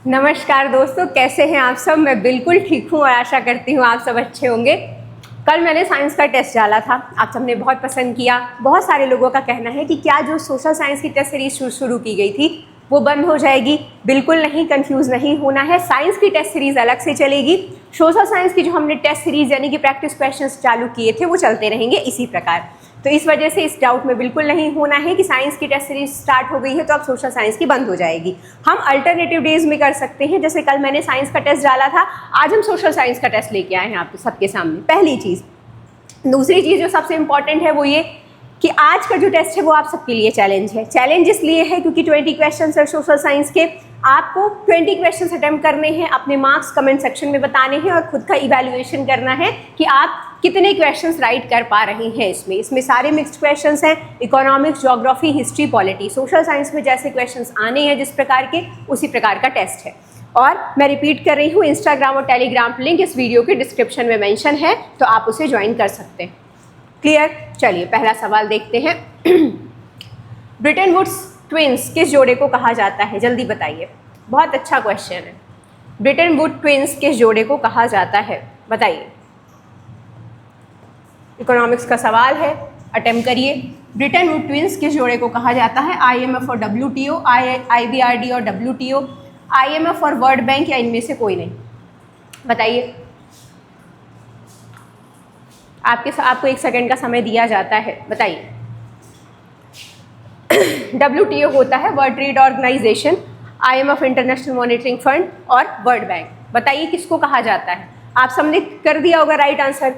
नमस्कार दोस्तों, कैसे हैं आप सब। मैं बिल्कुल ठीक हूँ और आशा करती हूँ आप सब अच्छे होंगे। कल मैंने साइंस का टेस्ट डाला था, आप सबने बहुत पसंद किया। बहुत सारे लोगों का कहना है कि क्या जो सोशल साइंस की टेस्ट सीरीज शुरू की गई थी वो बंद हो जाएगी। बिल्कुल नहीं, कंफ्यूज नहीं होना है। साइंस की टेस्ट सीरीज अलग से चलेगी। सोशल साइंस की जो हमने टेस्ट सीरीज यानी कि प्रैक्टिस क्वेश्चंस चालू किए थे वो चलते रहेंगे इसी प्रकार। तो इस वजह से इस डाउट में बिल्कुल नहीं होना है कि साइंस की टेस्ट सीरीज स्टार्ट हो गई है तो अब सोशल साइंस की बंद हो जाएगी। हम अल्टरनेटिव डेज में कर सकते हैं। जैसे कल मैंने साइंस का टेस्ट डाला था, आज हम सोशल साइंस का टेस्ट लेके आए हैं आप सबके सामने। पहली चीज़। दूसरी चीज़ जो सबसे इंपॉर्टेंट है वो ये कि आज का जो टेस्ट है वो आप सबके लिए चैलेंज है। चैलेंज इसलिए है क्योंकि 20 क्वेश्चन है सोशल साइंस के। आपको 20 क्वेश्चन अटेम्प्ट करने हैं, अपने मार्क्स कमेंट सेक्शन में बताने हैं और खुद का इवैल्यूएशन करना है कि आप कितने क्वेश्चंस राइट कर पा रहे हैं। इसमें सारे मिक्स्ड क्वेश्चंस हैं। Economics, geography, history, polity, social science में जैसे क्वेश्चंस आने हैं जिस प्रकार के, उसी प्रकार का टेस्ट है। और मैं रिपीट कर रही हूँ, इंस्टाग्राम और टेलीग्राम लिंक इस वीडियो के डिस्क्रिप्शन में मेंशन है, तो आप उसे ज्वाइन कर सकते हैं। क्लियर? चलिए पहला सवाल देखते हैं। ब्रिटेन वुड्स ट्विंस किस जोड़े को कहा जाता है? जल्दी बताइए। बहुत अच्छा क्वेश्चन है। ब्रिटेन वुड ट्विंस किस जोड़े को कहा जाता है? बताइए। इकोनॉमिक्स का सवाल है, अटेम्प्ट करिए। ब्रिटेन वुड ट्विंस किस जोड़े को कहा जाता है? IMF और WTO, IBRD और WTO, IMF और वर्ल्ड बैंक, या इनमें से कोई नहीं? बताइए। आपको 1 सेकेंड का समय दिया जाता है, बताइए। WTO होता है world trade organisation, IMF international monitoring fund और वर्ल्ड बैंक। बताइए किसको कहा जाता है? आप सबने कर दिया होगा right answer.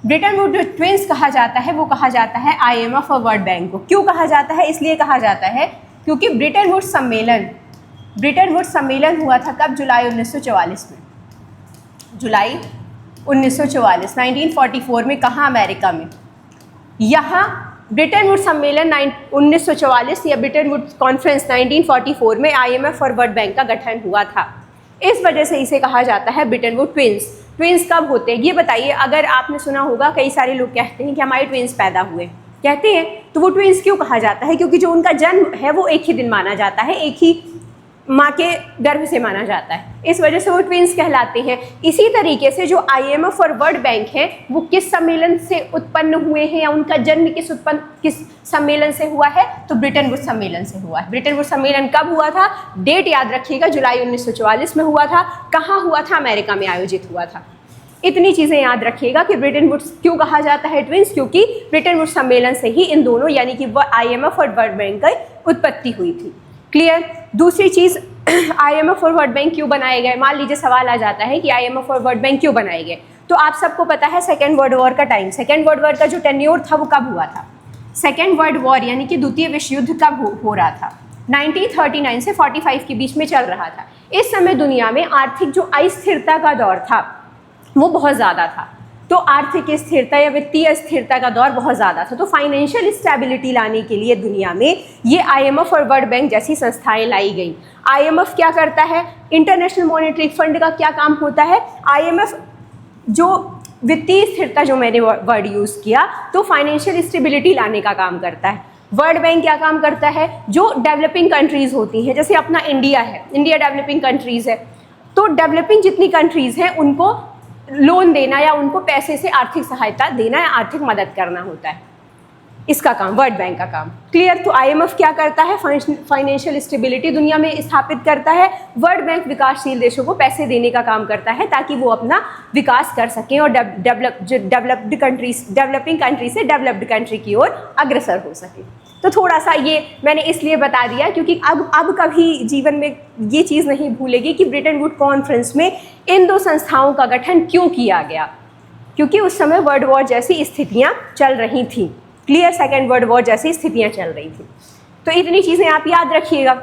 Britain would twins कहा जाता है, वो कहा जाता है IMF और वर्ल्ड बैंक को। क्यों कहा जाता है? इसलिए कहा जाता है क्योंकि ब्रिटेन वुड सम्मेलन हुआ था कब? जुलाई 1944 में। जुलाई 1944, 1944 में। कहाँ? अमेरिका में। यहाँ ब्रिटेन वुड सम्मेलन 1944 या ब्रिटेन वुड कॉन्फ्रेंस 1944 में IMF और वर्ल्ड बैंक का गठन हुआ था। इस वजह से इसे कहा जाता है ब्रिटेन वुड ट्विंस। ट्विंस कब होते हैं ये बताइए। अगर आपने सुना होगा, कई सारे लोग कहते हैं कि हमारे ट्विंस पैदा हुए, कहते हैं, तो वो ट्विंस क्यों कहा जाता है? क्योंकि जो उनका जन्म है वो एक ही दिन माना जाता है, एक ही माँ के गर्भ से माना जाता है, इस वजह से वो ट्विंस कहलाते हैं। इसी तरीके से जो IMF और वर्ल्ड बैंक है वो किस सम्मेलन से उत्पन्न हुए हैं, या उनका जन्म किस सम्मेलन से हुआ है? तो ब्रिटेन वुड सम्मेलन से हुआ है। ब्रिटेन वुड सम्मेलन कब हुआ था? डेट याद रखिएगा, जुलाई 1944 में हुआ था। कहाँ हुआ था? अमेरिका में आयोजित हुआ था। इतनी चीज़ें याद रखिएगा कि ब्रिटेन वुड्स क्यों कहा जाता है ट्विंस, क्योंकि ब्रिटेन वुड सम्मेलन से ही इन दोनों यानी कि IMF और वर्ल्ड बैंक की उत्पत्ति हुई थी। क्लियर? दूसरी चीज़, IMF और वर्ल्ड बैंक क्यों बनाए गए? मान लीजिए सवाल आ जाता है कि IMF और वर्ल्ड बैंक क्यों बनाए गए, तो आप सबको पता है सेकेंड वर्ल्ड वॉर का टाइम। सेकेंड वर्ल्ड वॉर का जो टेन्योर था वो कब हुआ था? सेकेंड वर्ल्ड वॉर यानी कि द्वितीय विश्व युद्ध कब हो रहा था? 1939 से 45 के बीच में चल रहा था। इस समय दुनिया में आर्थिक जो अस्थिरता का दौर था वो बहुत ज़्यादा था। तो आर्थिक स्थिरता या वित्तीय स्थिरता का दौर बहुत ज़्यादा था। तो फाइनेंशियल स्टेबिलिटी लाने के लिए दुनिया में ये IMF और वर्ल्ड बैंक जैसी संस्थाएं लाई गई। IMF क्या करता है? इंटरनेशनल मॉनेटरी फंड का क्या काम होता है? IMF जो वित्तीय स्थिरता, जो मैंने वर्ड यूज़ किया, तो फाइनेंशियल स्टेबिलिटी लाने का काम करता है। वर्ल्ड बैंक क्या काम करता है? जो डेवलपिंग कंट्रीज़ होती हैं, जैसे अपना इंडिया है, इंडिया डेवलपिंग कंट्रीज़ है, तो डेवलपिंग जितनी कंट्रीज़ हैं उनको लोन देना या उनको पैसे से आर्थिक सहायता देना या आर्थिक मदद करना होता है, इसका काम वर्ल्ड बैंक का काम। क्लियर? तो IMF क्या करता है? फाइनेंशियल स्टेबिलिटी दुनिया में स्थापित करता है। वर्ल्ड बैंक विकासशील देशों को पैसे देने का काम करता है ताकि वो अपना विकास कर सकें और डेवलपिंग कंट्री से डेवलप्ड कंट्री की ओर अग्रसर हो सके। तो थोड़ा सा ये मैंने इसलिए बता दिया क्योंकि अब कभी जीवन में ये चीज़ नहीं भूलेगी कि ब्रिटेन वुड कॉन्फ्रेंस में इन दो संस्थाओं का गठन क्यों किया गया, क्योंकि उस समय वर्ल्ड वॉर जैसी स्थितियाँ चल रही थी। क्लियर? सेकेंड वर्ल्ड वॉर जैसी स्थितियाँ चल रही थी। तो इतनी चीज़ें आप याद रखिएगा।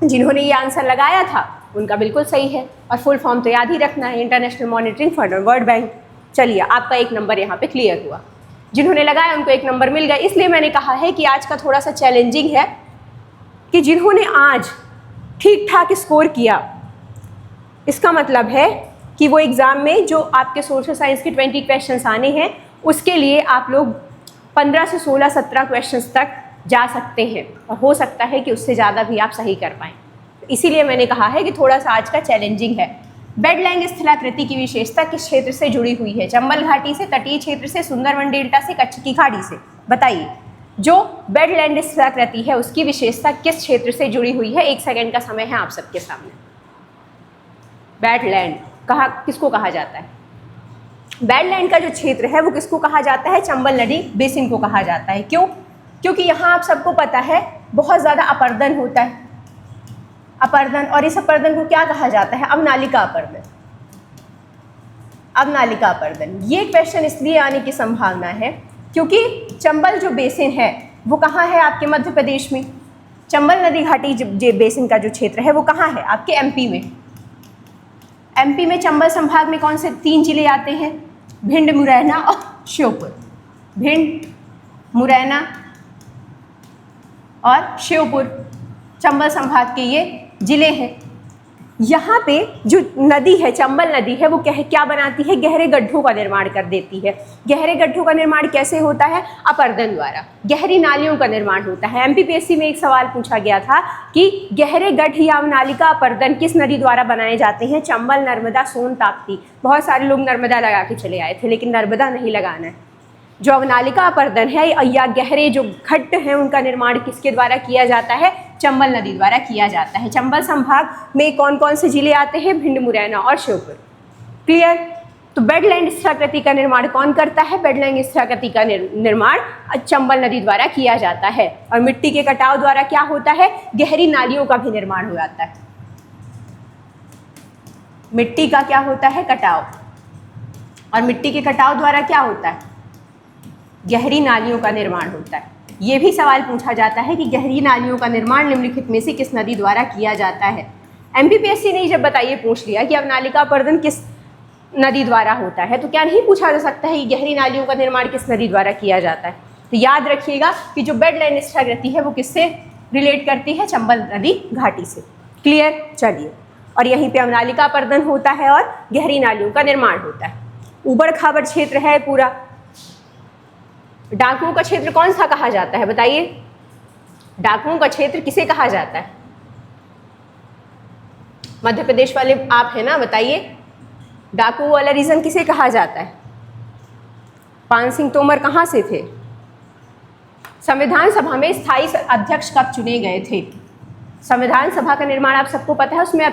जिन्होंने ये आंसर लगाया था उनका बिल्कुल सही है, और फुल फॉर्म तो याद ही रखना है, इंटरनेशनल मॉनिटरिंग फंड और वर्ल्ड बैंक। चलिए, आपका 1 नंबर यहाँ पे क्लियर हुआ। जिन्होंने लगाया उनको 1 नंबर मिल गया। इसलिए मैंने कहा है कि आज का थोड़ा सा चैलेंजिंग है कि जिन्होंने आज ठीक ठाक स्कोर किया, इसका मतलब है कि वो एग्ज़ाम में जो आपके सोशल साइंस के 20 क्वेश्चंस आने हैं उसके लिए आप लोग 15 से 16, 17 क्वेश्चंस तक जा सकते हैं, और हो सकता है कि उससे ज़्यादा भी आप सही कर पाएँ। इसीलिए मैंने कहा है कि थोड़ा सा आज का चैलेंजिंग है। बेडलैंड स्थलाकृति की विशेषता किस क्षेत्र से जुड़ी हुई है? चंबल घाटी से, तटीय क्षेत्र से, सुंदरवन डेल्टा से, कच्छ की खाड़ी से? बताइए। जो बेडलैंड स्थलाकृति है उसकी विशेषता किस क्षेत्र से जुड़ी हुई है? 1 सेकंड का समय है आप सबके सामने। बेडलैंड किसको कहा जाता है? बेडलैंड का जो क्षेत्र है वो किसको कहा जाता है? चंबल नदी बेसिन को कहा जाता है। क्यों? क्योंकि यहाँ आप सबको पता है बहुत ज़्यादा अपर्दन होता है, अपर्दन, और इस अपर्दन को क्या कहा जाता है? अवनालिका अपर्दन। अवनालिका अपर्दन। ये क्वेश्चन इसलिए आने की संभावना है क्योंकि चंबल जो बेसिन है वो कहाँ है आपके? मध्य प्रदेश में। चंबल नदी घाटी जो बेसिन का जो क्षेत्र है वो कहाँ है? आपके एमपी में। एमपी में चंबल संभाग में कौन से 3 जिले आते हैं? भिंड, मुरैना और श्योपुर। भिंड, मुरैना और श्योपुर चंबल संभाग के ये जिले हैं। यहाँ पे जो नदी है, चंबल नदी है, वो क्या बनाती है? गहरे गड्ढों का निर्माण कर देती है। गहरे गड्ढों का निर्माण कैसे होता है? अपर्दन द्वारा। गहरी नालियों का निर्माण होता है। एमपीपीएससी में एक सवाल पूछा गया था कि गहरे गड्ढ या अवनालिका अपर्दन किस नदी द्वारा बनाए जाते हैं? चंबल, नर्मदा, सोन, ताप्ती। बहुत सारे लोग नर्मदा लगा के चले आए थे, लेकिन नर्मदा नहीं लगाना है। जो अवनालिका अपर्दन है या गहरे जो खड्ड हैं उनका निर्माण किसके द्वारा किया जाता है? चंबल नदी द्वारा किया जाता है। चंबल संभाग में कौन कौन से जिले आते हैं? भिंड, मुरैना और श्योपुर। क्लियर? तो बेडलैंड स्थलाकृति का निर्माण कौन करता है? बेडलैंड स्थलाकृति का निर्माण चंबल नदी द्वारा किया जाता है। और मिट्टी के कटाव द्वारा क्या होता है? गहरी नालियों का भी निर्माण हो जाता है। मिट्टी का क्या होता है? कटाव। और मिट्टी के कटाव द्वारा क्या होता है? गहरी नालियों का निर्माण होता है। ये भी सवाल पूछा जाता है कि गहरी नालियों का निर्माण निम्नलिखित में से किस नदी द्वारा किया जाता है? एमपीपीएससी ने जब बताइए पूछ लिया कि अवनालिका अपर्दन किस नदी द्वारा होता है, तो क्या नहीं पूछा जा सकता है कि गहरी नालियों का निर्माण किस नदी द्वारा किया जाता है? तो याद रखिएगा कि जो बेडलैंड स्थलाकृति है वो किससे रिलेट करती है? चंबल नदी घाटी से। क्लियर? चलिए, और यहीं पे अवनालिका अपर्दन होता है और गहरी नालियों का निर्माण होता है। ऊबड़ खाबड़ क्षेत्र है पूरा। डाकुओं का क्षेत्र कौन सा कहा जाता है? बताइए। डाकुओं का क्षेत्र किसे कहा जाता है? मध्य प्रदेश वाले आप हैं ना, बताइए। डाकू वाला रीजन किसे कहा जाता है? पान सिंह तोमर कहाँ से थे? संविधान सभा में स्थायी अध्यक्ष कब चुने गए थे? संविधान सभा का निर्माण आप सबको पता है, उसमें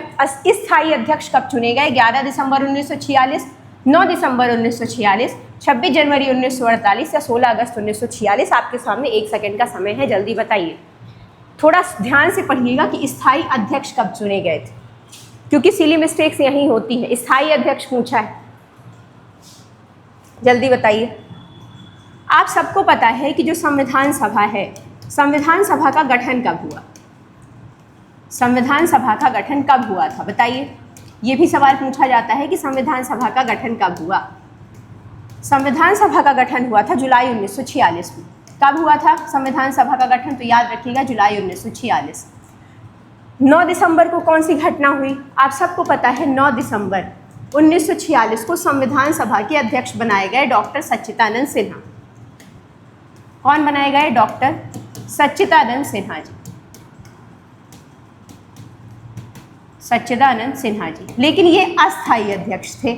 स्थायी अध्यक्ष कब चुने गए? 11 दिसंबर 1946, 9 दिसंबर 1946, 26 जनवरी 1948 या 16 अगस्त 1946? आपके सामने 1 सेकंड का समय है, जल्दी बताइए। थोड़ा ध्यान से पढ़िएगा कि स्थायी अध्यक्ष कब चुने गए थे, क्योंकि सिली मिस्टेक्स यहीं होती है। स्थायी अध्यक्ष पूछा है, जल्दी बताइए। आप सबको पता है कि जो संविधान सभा है, संविधान सभा का गठन कब हुआ? संविधान सभा का गठन कब हुआ था? बताइए। ये भी सवाल पूछा जाता है कि संविधान सभा का गठन कब हुआ? संविधान सभा का गठन हुआ था जुलाई 1946 में। कब हुआ था संविधान सभा का गठन? तो याद रखिएगा, जुलाई 1946। 9 दिसंबर को कौन सी घटना हुई? आप सबको पता है 9 दिसंबर 1946 को संविधान सभा के अध्यक्ष बनाए गए डॉक्टर सच्चिदानंद सिन्हा। कौन बनाए गए? डॉक्टर सच्चिदानंद सिन्हा जी। सच्चिदानंद सिन्हा जी। लेकिन ये अस्थायी अध्यक्ष थे।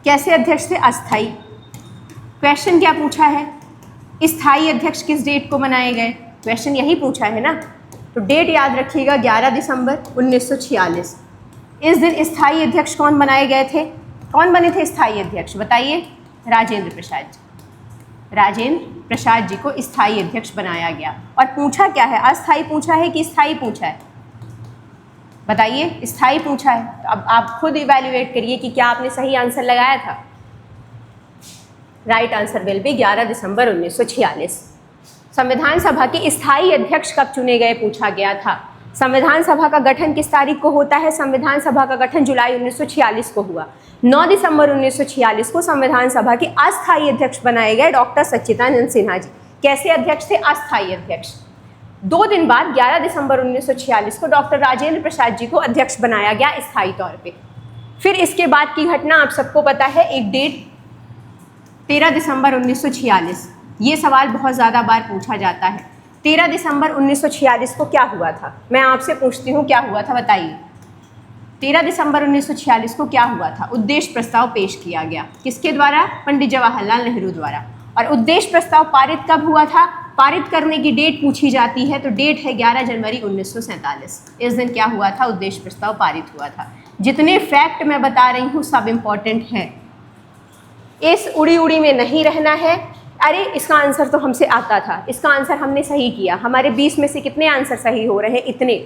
कैसे अध्यक्ष थे? अस्थायी। क्वेश्चन क्या पूछा है? स्थायी अध्यक्ष किस डेट को बनाए गए? क्वेश्चन यही पूछा है ना, तो डेट याद रखिएगा 11 दिसंबर 1946। इस दिन स्थायी अध्यक्ष कौन बनाए गए थे? कौन बने थे स्थायी अध्यक्ष? बताइए। राजेंद्र प्रसाद जी। राजेंद्र प्रसाद जी को स्थायी अध्यक्ष बनाया गया। और पूछा क्या है? अस्थायी पूछा है कि स्थायी पूछा है? बताइए। स्थायी पूछा है। तो अब आप खुद इवैल्यूएट करिए कि क्या आपने सही आंसर लगाया था। राइट आंसर विल बी 11 दिसंबर 1946। संविधान सभा के स्थायी अध्यक्ष कब चुने गए पूछा गया था। संविधान सभा का गठन किस तारीख को होता है? संविधान सभा का गठन जुलाई 1946 को हुआ। 9 दिसंबर 1946 को संविधान सभा के अस्थायी अध्यक्ष बनाए गए डॉक्टर सच्चिदानंद सिन्हा जी। कैसे अध्यक्ष थे? अस्थायी अध्यक्ष। 2 दिन बाद 11 दिसंबर 1946 को डॉक्टर राजेंद्र प्रसाद जी को अध्यक्ष बनाया गया स्थायी तौर पे। फिर इसके बाद की घटना आप सबको पता है, एक डेट 13 दिसंबर 1946। ये सवाल बहुत ज़्यादा बार पूछा जाता है। 13 दिसंबर 1946 को क्या हुआ था? मैं आपसे पूछती हूँ क्या हुआ था, बताइए। 13 दिसंबर 1946 को क्या हुआ था? उद्देश्य प्रस्ताव पेश किया गया, किसके द्वारा? पंडित जवाहरलाल नेहरू द्वारा। और उद्देश्य प्रस्ताव पारित कब हुआ था? पारित करने की डेट पूछी जाती है तो डेट है 11 जनवरी 1947। इस दिन क्या हुआ था? उद्देश्य प्रस्ताव पारित हुआ था। जितने फैक्ट मैं बता रही हूँ सब इम्पॉर्टेंट हैं, इस उड़ी उड़ी में नहीं रहना है। अरे इसका आंसर तो हमसे आता था, इसका आंसर हमने सही किया, हमारे 20 में से कितने आंसर सही हो रहे हैं? इतने।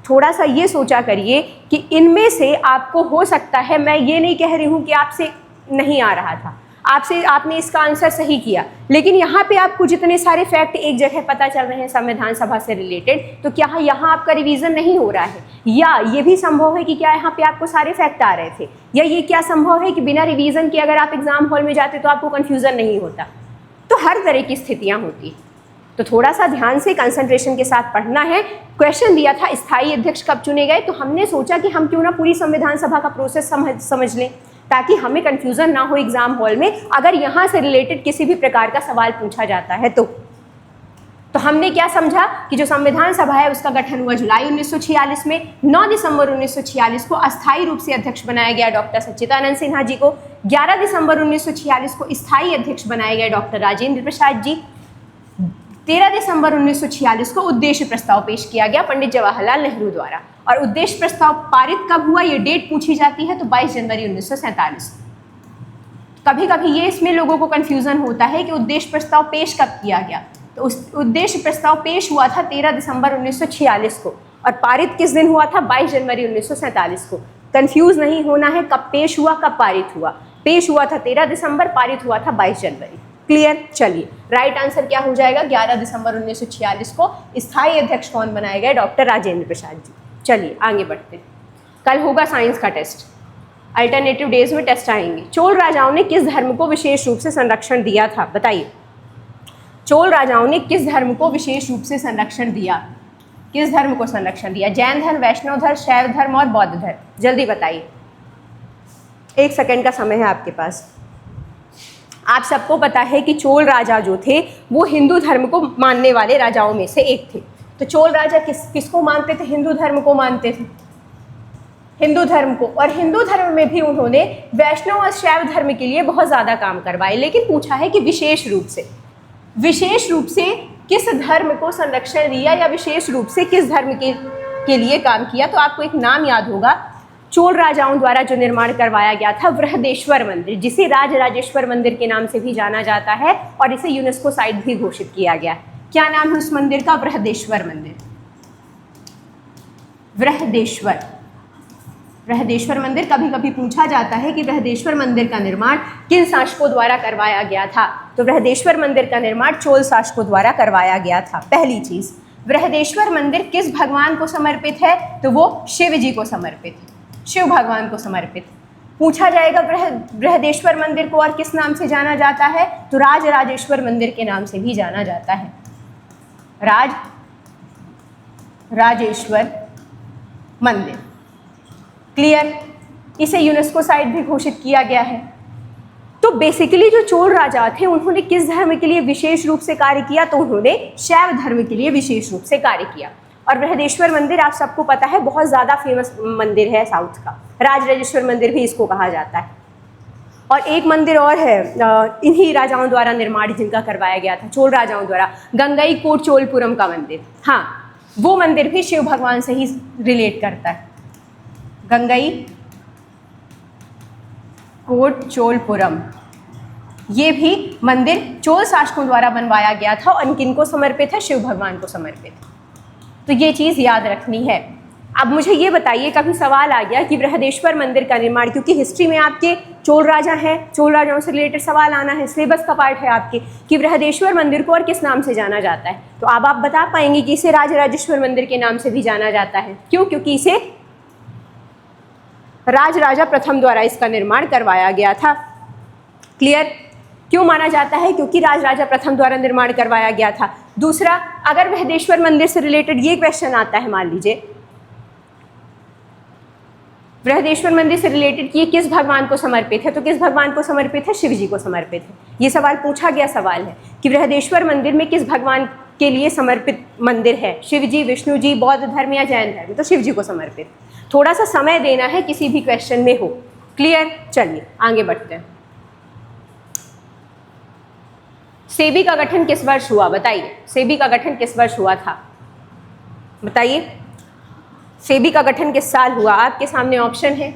थोड़ा सा ये सोचा करिए कि इनमें से आपको हो सकता है, मैं ये नहीं कह रही हूँ कि आपसे नहीं आ रहा था, आपने इसका आंसर सही किया, लेकिन यहाँ पे आपको जितने सारे फैक्ट एक जगह पता चल रहे हैं संविधान सभा से रिलेटेड, तो क्या यहाँ आपका रिवीजन नहीं हो रहा है? या ये भी संभव है कि क्या यहाँ पे आपको सारे फैक्ट आ रहे थे? या ये क्या संभव है कि बिना रिवीजन के अगर आप एग्जाम हॉल में जाते तो आपको कन्फ्यूजन नहीं होता? तो हर तरह की स्थितियाँ होती, तो थोड़ा सा ध्यान से कंसंट्रेशन के साथ पढ़ना है। क्वेश्चन दिया था स्थायी अध्यक्ष कब चुने गए, तो हमने सोचा कि हम क्यों ना पूरी संविधान सभा का प्रोसेस समझ लें, ताकि हमें कंफ्यूजन ना हो एग्जाम हॉल में अगर यहाँ से रिलेटेड किसी भी प्रकार का सवाल पूछा जाता है तो हमने क्या समझा कि जो संविधान सभा है उसका गठन हुआ जुलाई 1946 में। 9 दिसंबर 1946 को अस्थायी रूप से अध्यक्ष बनाया गया डॉक्टर सच्चिदानंद सिन्हा जी को। 11 दिसंबर 1946 को स्थायी अध्यक्ष बनाए गए डॉक्टर राजेंद्र प्रसाद जी। 13 दिसंबर 1946 को उद्देश्य प्रस्ताव पेश किया गया पंडित जवाहरलाल नेहरू द्वारा। और उद्देश्य प्रस्ताव पारित कब हुआ, ये डेट पूछी जाती है तो 22 जनवरी 1947। कभी कभी ये इसमें लोगों को कंफ्यूजन होता है कि उद्देश्य प्रस्ताव पेश कब किया गया, तो उस उद्देश्य प्रस्ताव पेश हुआ था 13 दिसंबर 1946 को और पारित किस दिन हुआ था? 22 जनवरी 1947 को। कंफ्यूज नहीं होना है कब पेश हुआ कब पारित हुआ। पेश हुआ था 13 दिसंबर, पारित हुआ था 22 जनवरी। क्लियर? चलिए, राइट आंसर क्या हो जाएगा? 11 दिसंबर 1946 को स्थायी अध्यक्ष कौन बनाए गए? डॉक्टर राजेंद्र प्रसाद जी। चलिए आगे बढ़ते हैं। कल होगा साइंस का टेस्ट, अल्टरनेटिव डेज में टेस्ट आएंगे। चोल राजाओं ने किस धर्म को विशेष रूप से संरक्षण दिया था? बताइए, चोल राजाओं ने किस धर्म को विशेष रूप से संरक्षण दिया? किस धर्म को संरक्षण दिया? जैन धर्म, वैष्णव धर्म, शैव धर्म और बौद्ध धर्म। जल्दी बताइए, 1 सेकंड का समय है आपके पास। आप सबको पता है कि चोल राजा जो थे वो हिंदू धर्म को मानने वाले राजाओं में से एक थे। तो चोल राजा किसको मानते थे? हिंदू धर्म को मानते थे, हिंदू धर्म को। और हिंदू धर्म में भी उन्होंने वैष्णव और शैव धर्म के लिए बहुत ज़्यादा काम करवाए। लेकिन पूछा है कि विशेष रूप से किस धर्म को संरक्षण दिया या विशेष रूप से किस धर्म के लिए काम किया? तो आपको एक नाम याद होगा, चोल राजाओं द्वारा जो निर्माण करवाया गया था बृहदेश्वर मंदिर, जिसे राजराजेश्वर मंदिर के नाम से भी जाना जाता है और इसे यूनेस्को साइट भी घोषित किया गया। क्या नाम है उस मंदिर का? बृहदेश्वर मंदिर। बृहदेश्वर मंदिर। कभी कभी पूछा जाता है कि बृहदेश्वर मंदिर का निर्माण किन शासकों द्वारा करवाया गया था? तो बृहदेश्वर मंदिर का निर्माण चोल शासकों द्वारा करवाया गया था। पहली चीज, बृहदेश्वर मंदिर किस भगवान को समर्पित है? तो वो शिव जी को समर्पित है, शिव भगवान को समर्पित। पूछा जाएगा बृहदेश्वर मंदिर को और किस नाम से जाना जाता है? तो राजराजेश्वर मंदिर के नाम से भी जाना जाता है। राजेश्वर मंदिर। क्लियर? इसे यूनेस्को साइट भी घोषित किया गया है। तो बेसिकली जो चोल राजा थे उन्होंने किस धर्म के लिए विशेष रूप से कार्य किया? तो उन्होंने शैव धर्म के लिए विशेष रूप से कार्य किया। और बृहदेश्वर मंदिर आप सबको पता है बहुत ज़्यादा फेमस मंदिर है साउथ का, राजराजेश्वर मंदिर भी इसको कहा जाता है। और एक मंदिर और है इन्हीं राजाओं द्वारा निर्माण जिनका करवाया गया था, चोल राजाओं द्वारा, गंगई कोट चोलपुरम का मंदिर। हाँ, वो मंदिर भी शिव भगवान से ही रिलेट करता है। गंगई कोट चोलपुरम, ये भी मंदिर चोल शासकों द्वारा बनवाया गया था और किनको समर्पित है? शिव भगवान को समर्पित। तो ये चीज़ याद रखनी है। अब मुझे ये बताइए, कभी सवाल आ गया कि बृहदेश्वर मंदिर का निर्माण, क्योंकि हिस्ट्री में आपके चोल राजा हैं, चोल राजाओं से रिलेटेड सवाल आना है, सिलेबस का पार्ट है आपके, कि बृहदेश्वर मंदिर को और किस नाम से जाना जाता है? तो अब आप बता पाएंगे कि इसे राजराजेश्वर मंदिर के नाम से भी जाना जाता है। क्यों? क्योंकि इसे राजराजा प्रथम द्वारा इसका निर्माण करवाया गया था। क्लियर? क्यों माना जाता है? क्योंकि राजराजा प्रथम द्वारा निर्माण करवाया गया था। दूसरा, अगर बृहदेश्वर मंदिर से रिलेटेड ये क्वेश्चन आता है, मान लीजिए बृहदेश्वर मंदिर से रिलेटेड कि ये किस भगवान को समर्पित है, तो किस भगवान को समर्पित है? शिव जी को समर्पित है। ये सवाल पूछा गया सवाल है कि बृहदेश्वर मंदिर में किस भगवान के लिए समर्पित मंदिर है? शिव जी, विष्णु जी, बौद्ध धर्म या जैन धर्म? तो शिव जी को समर्पित। थोड़ा सा समय देना है किसी भी क्वेश्चन में हो। क्लियर? चलिए आगे बढ़ते हैं। सेबी का गठन किस वर्ष हुआ? बताइए, सेबी का गठन किस वर्ष हुआ था? बताइए, सेबी का गठन किस साल हुआ? आपके सामने ऑप्शन है,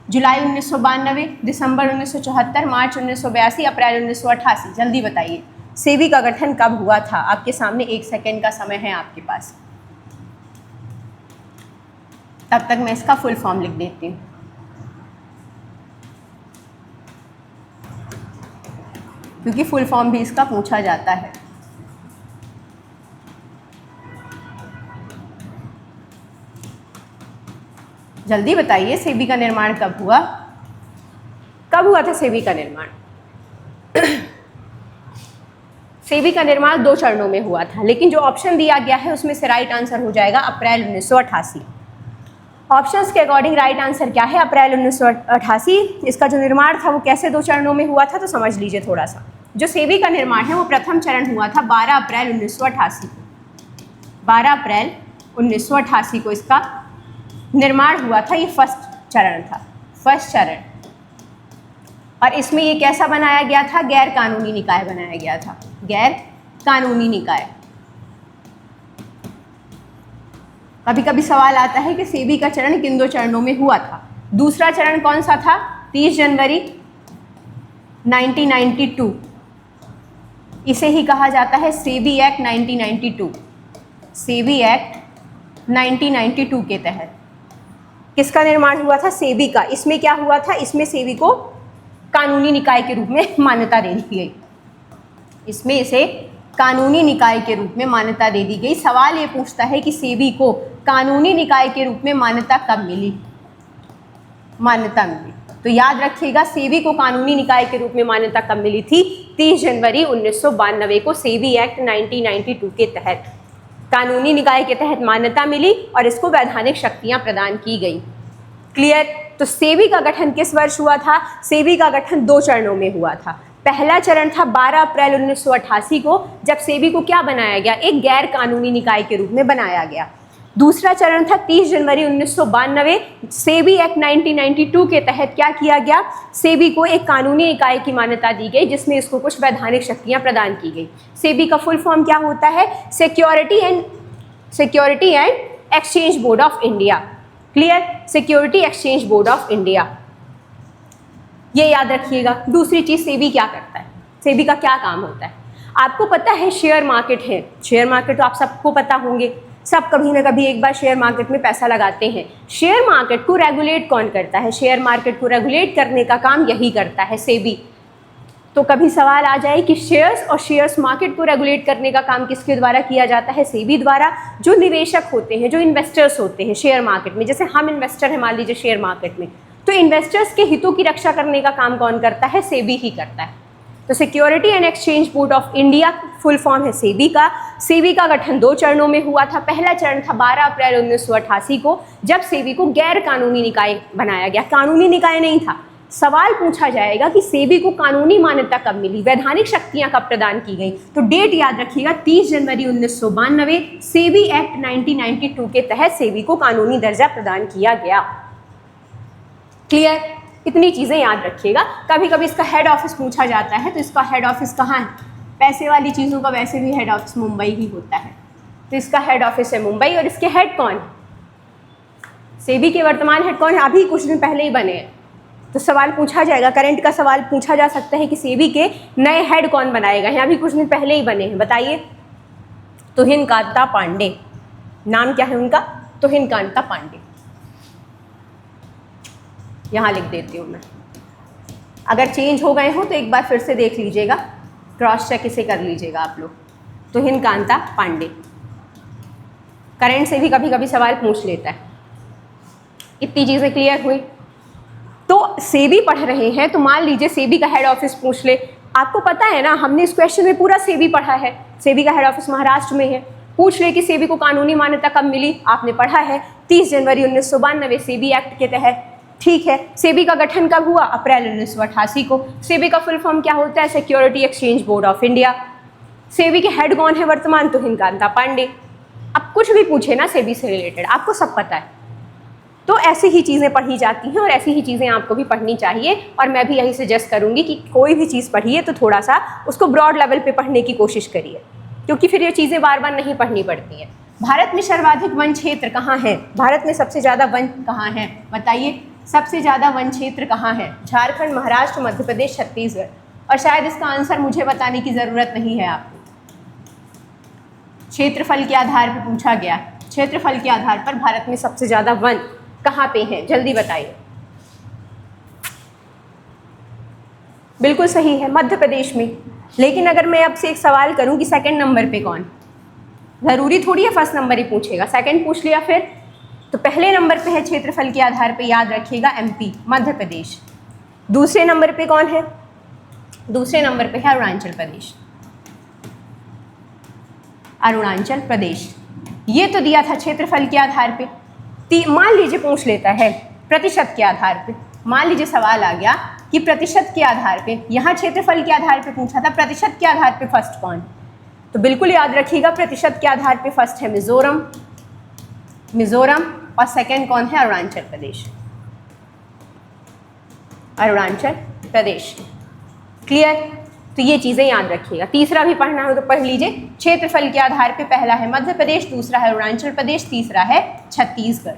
जुलाई 1992, दिसंबर 1974, मार्च 1982, अप्रैल 1988। जल्दी बताइए, सेबी का गठन कब हुआ था? आपके सामने 1 सेकेंड का समय है आपके पास, तब तक मैं इसका फुल फॉर्म लिख देती हूँ। क्योंकि फुल फॉर्म भी इसका पूछा जाता है। जल्दी बताइए, सेबी का निर्माण कब हुआ? कब हुआ था सेबी का निर्माण? सेबी का निर्माण 2 चरणों में हुआ था, लेकिन जो ऑप्शन दिया गया है उसमें से राइट आंसर हो जाएगा अप्रैल 1988। ऑप्शंस के अकॉर्डिंग राइट आंसर क्या है? अप्रैल 1988। इसका जो निर्माण था वो कैसे 2 चरणों में हुआ था, तो समझ लीजिए थोड़ा सा। जो सेबी का निर्माण है वो प्रथम चरण हुआ था 12 अप्रैल 1988 को। 12 अप्रैल 1988 को इसका निर्माण हुआ था। ये फर्स्ट चरण था, फर्स्ट चरण। और इसमें ये कैसा बनाया गया था? गैर कानूनी निकाय बनाया गया था, गैर कानूनी निकाय। कभी कभी सवाल आता है कि सेबी का चरण किन 2 चरणों में हुआ था? दूसरा चरण कौन सा था? 30 जनवरी 1992, इसे ही कहा जाता है सेबी एक्ट 1992। सेबी एक्ट 1992 के तहत किसका निर्माण हुआ था? सेबी का। इसमें क्या हुआ था? इसमें सेबी को कानूनी निकाय के रूप में मान्यता दे दी गई। इसमें इसे कानूनी निकाय के रूप में मान्यता दे दी गई। सवाल ये पूछता है कि सेबी को कानूनी निकाय के रूप में मान्यता कब मिली? मान्यता मिली, तो याद रखिएगा, सेबी को कानूनी निकाय के रूप में मान्यता कब मिली थी? 30 जनवरी 1992 को सेबी एक्ट 1992 के तहत कानूनी निकाय के तहत मान्यता मिली और इसको वैधानिक शक्तियां प्रदान की गई। क्लियर? तो सेबी का गठन किस वर्ष हुआ था? सेबी का गठन 2 चरणों में हुआ था। पहला चरण था 12 अप्रैल 1988 को, जब सेबी को क्या बनाया गया? एक गैर कानूनी निकाय के रूप में बनाया गया। दूसरा चरण था 30 जनवरी 1992, सेबी एक्ट 1992 के तहत क्या किया गया? सेबी को एक कानूनी निकाय की मान्यता दी गई, जिसमें इसको कुछ वैधानिक शक्तियां प्रदान की गई। सेबी का फुल फॉर्म क्या होता है? Security and exchange board of India. Clear? Security exchange board of India, ये याद रखिएगा। दूसरी चीज, सेबी क्या करता है? सेबी का क्या काम होता है? आपको पता है शेयर मार्केट है, शेयर मार्केट तो आप सबको पता होंगे, सब कभी ना कभी एक बार शेयर मार्केट में पैसा लगाते हैं। शेयर मार्केट को रेगुलेट कौन करता है? शेयर मार्केट को रेगुलेट करने का काम यही करता है, सेबी। तो कभी सवाल आ जाए कि शेयर्स और शेयर्स मार्केट को रेगुलेट करने का काम किसके द्वारा किया जाता है? सेबी द्वारा। जो निवेशक होते हैं, जो इन्वेस्टर्स होते हैं शेयर मार्केट में, जैसे हम इन्वेस्टर हैं मान लीजिए शेयर मार्केट में, तो इन्वेस्टर्स के हितों की रक्षा करने का काम कौन करता है? सेबी ही करता है। तो security and exchange board of India full form है सेबी का। सेबी का गठन 2 चरणों में हुआ था। पहला चरण था 12 अप्रैल 1988 को, जब सेबी को गैर कानूनी निकाय बनाया गया। कानूनी निकाय नहीं था। सवाल पूछा जाएगा कि सेबी को कानूनी मान्यता कब मिली, वैधानिक शक्तियां कब प्रदान की गई, तो डेट याद रखिएगा 30 जनवरी 1992, सेबी एक्ट 1992 के तहत सेबी को कानूनी दर्जा प्रदान किया गया। क्लियर? इतनी चीज़ें याद रखिएगा। कभी कभी इसका हेड ऑफिस पूछा जाता है, तो इसका हेड ऑफिस कहाँ है? पैसे वाली चीज़ों का वैसे भी हेड ऑफिस मुंबई ही होता है, तो इसका हेड ऑफिस है मुंबई। और इसके हेड कौन है? सेबी के वर्तमान हेड कौन है? अभी कुछ दिन पहले ही बने हैं, तो सवाल पूछा जाएगा, करंट का सवाल पूछा जा सकता है कि सेबी के नए हेड कौन बनाएगा? यहाँ भी कुछ दिन पहले ही बने हैं, बताइए। तुहिन कांता पांडे, नाम क्या है उनका? तुहिन कांता पांडे। यहाँ लिख देती हूँ मैं। अगर चेंज हो गए हो तो एक बार फिर से देख लीजिएगा, क्रॉस चेक इसे कर लीजिएगा आप लोग। तुहिन कांता पांडे। करंट से भी कभी कभी सवाल पूछ लेता है। इतनी चीज़ें क्लियर हुई? तो सेबी पढ़ रहे हैं तो मान लीजिए सेबी का हेड ऑफिस पूछ ले। आपको पता है ना, हमने इस क्वेश्चन में पूरा सेबी पढ़ा है। सेबी का हेड ऑफिस महाराष्ट्र में है। पूछ ले कि सेबी को कानूनी मान्यता कब मिली, आपने पढ़ा है 30 जनवरी 1992 सेबी एक्ट के तहत। ठीक है, सेबी का गठन कब हुआ? अप्रैल 1988 को। सेबी का फुल फॉर्म क्या होता है? Security exchange board of India. SEBI के हेड कौन है वर्तमान? तुहिन कांता पांडे। अब कुछ भी पूछे ना सेबी से रिलेटेड, आपको सब पता है। तो ऐसी ही चीज़ें पढ़ी जाती हैं और ऐसी ही चीज़ें आपको भी पढ़नी चाहिए। और मैं भी यही सजेस्ट करूँगी कि कोई भी चीज़ पढ़िए तो थोड़ा सा उसको ब्रॉड लेवल पे पढ़ने की कोशिश करिए, क्योंकि फिर ये चीज़ें बार बार नहीं पढ़नी पड़ती हैं। भारत में सर्वाधिक वन क्षेत्र कहाँ है? भारत में सबसे ज़्यादा वन कहाँ है? बताइए, सबसे ज़्यादा वन क्षेत्र कहाँ है? झारखंड, महाराष्ट्र, मध्य प्रदेश, छत्तीसगढ़। और शायद इसका आंसर मुझे बताने की ज़रूरत नहीं है आपको, क्षेत्रफल के आधार पर पूछा गया। क्षेत्रफल के आधार पर भारत में सबसे ज़्यादा वन कहाँ पे हैं? जल्दी बताइए। बिल्कुल सही है, मध्य प्रदेश में। लेकिन अगर मैं आपसे एक सवाल करूं कि सेकंड नंबर पे कौन, ज़रूरी थोड़ी है फर्स्ट नंबर ही पूछेगा, सेकंड पूछ लिया फिर तो पहले नंबर पे है क्षेत्रफल के आधार पे, याद रखिएगा एमपी, मध्य प्रदेश। दूसरे नंबर पे कौन है? दूसरे नंबर पे है अरुणाचल प्रदेश। अरुणाचल प्रदेश ये तो दिया था क्षेत्रफल के आधार पे। मान लीजिए पूछ लेता है प्रतिशत के आधार पे, मान लीजिए सवाल आ गया कि प्रतिशत के आधार पे, यहाँ क्षेत्रफल के आधार पे पूछा था, प्रतिशत के आधार पे फर्स्ट कौन? तो बिल्कुल याद रखिएगा प्रतिशत के आधार पे फर्स्ट है मिजोरम, मिजोरम, और सेकंड कौन है? अरुणाचल प्रदेश, अरुणाचल प्रदेश। क्लियर? तो ये चीज़ें याद रखिएगा। तीसरा भी पढ़ना हो तो पढ़ लीजिए। क्षेत्रफल के आधार पे पहला है मध्य प्रदेश, दूसरा है अरुणाचल प्रदेश, तीसरा है छत्तीसगढ़।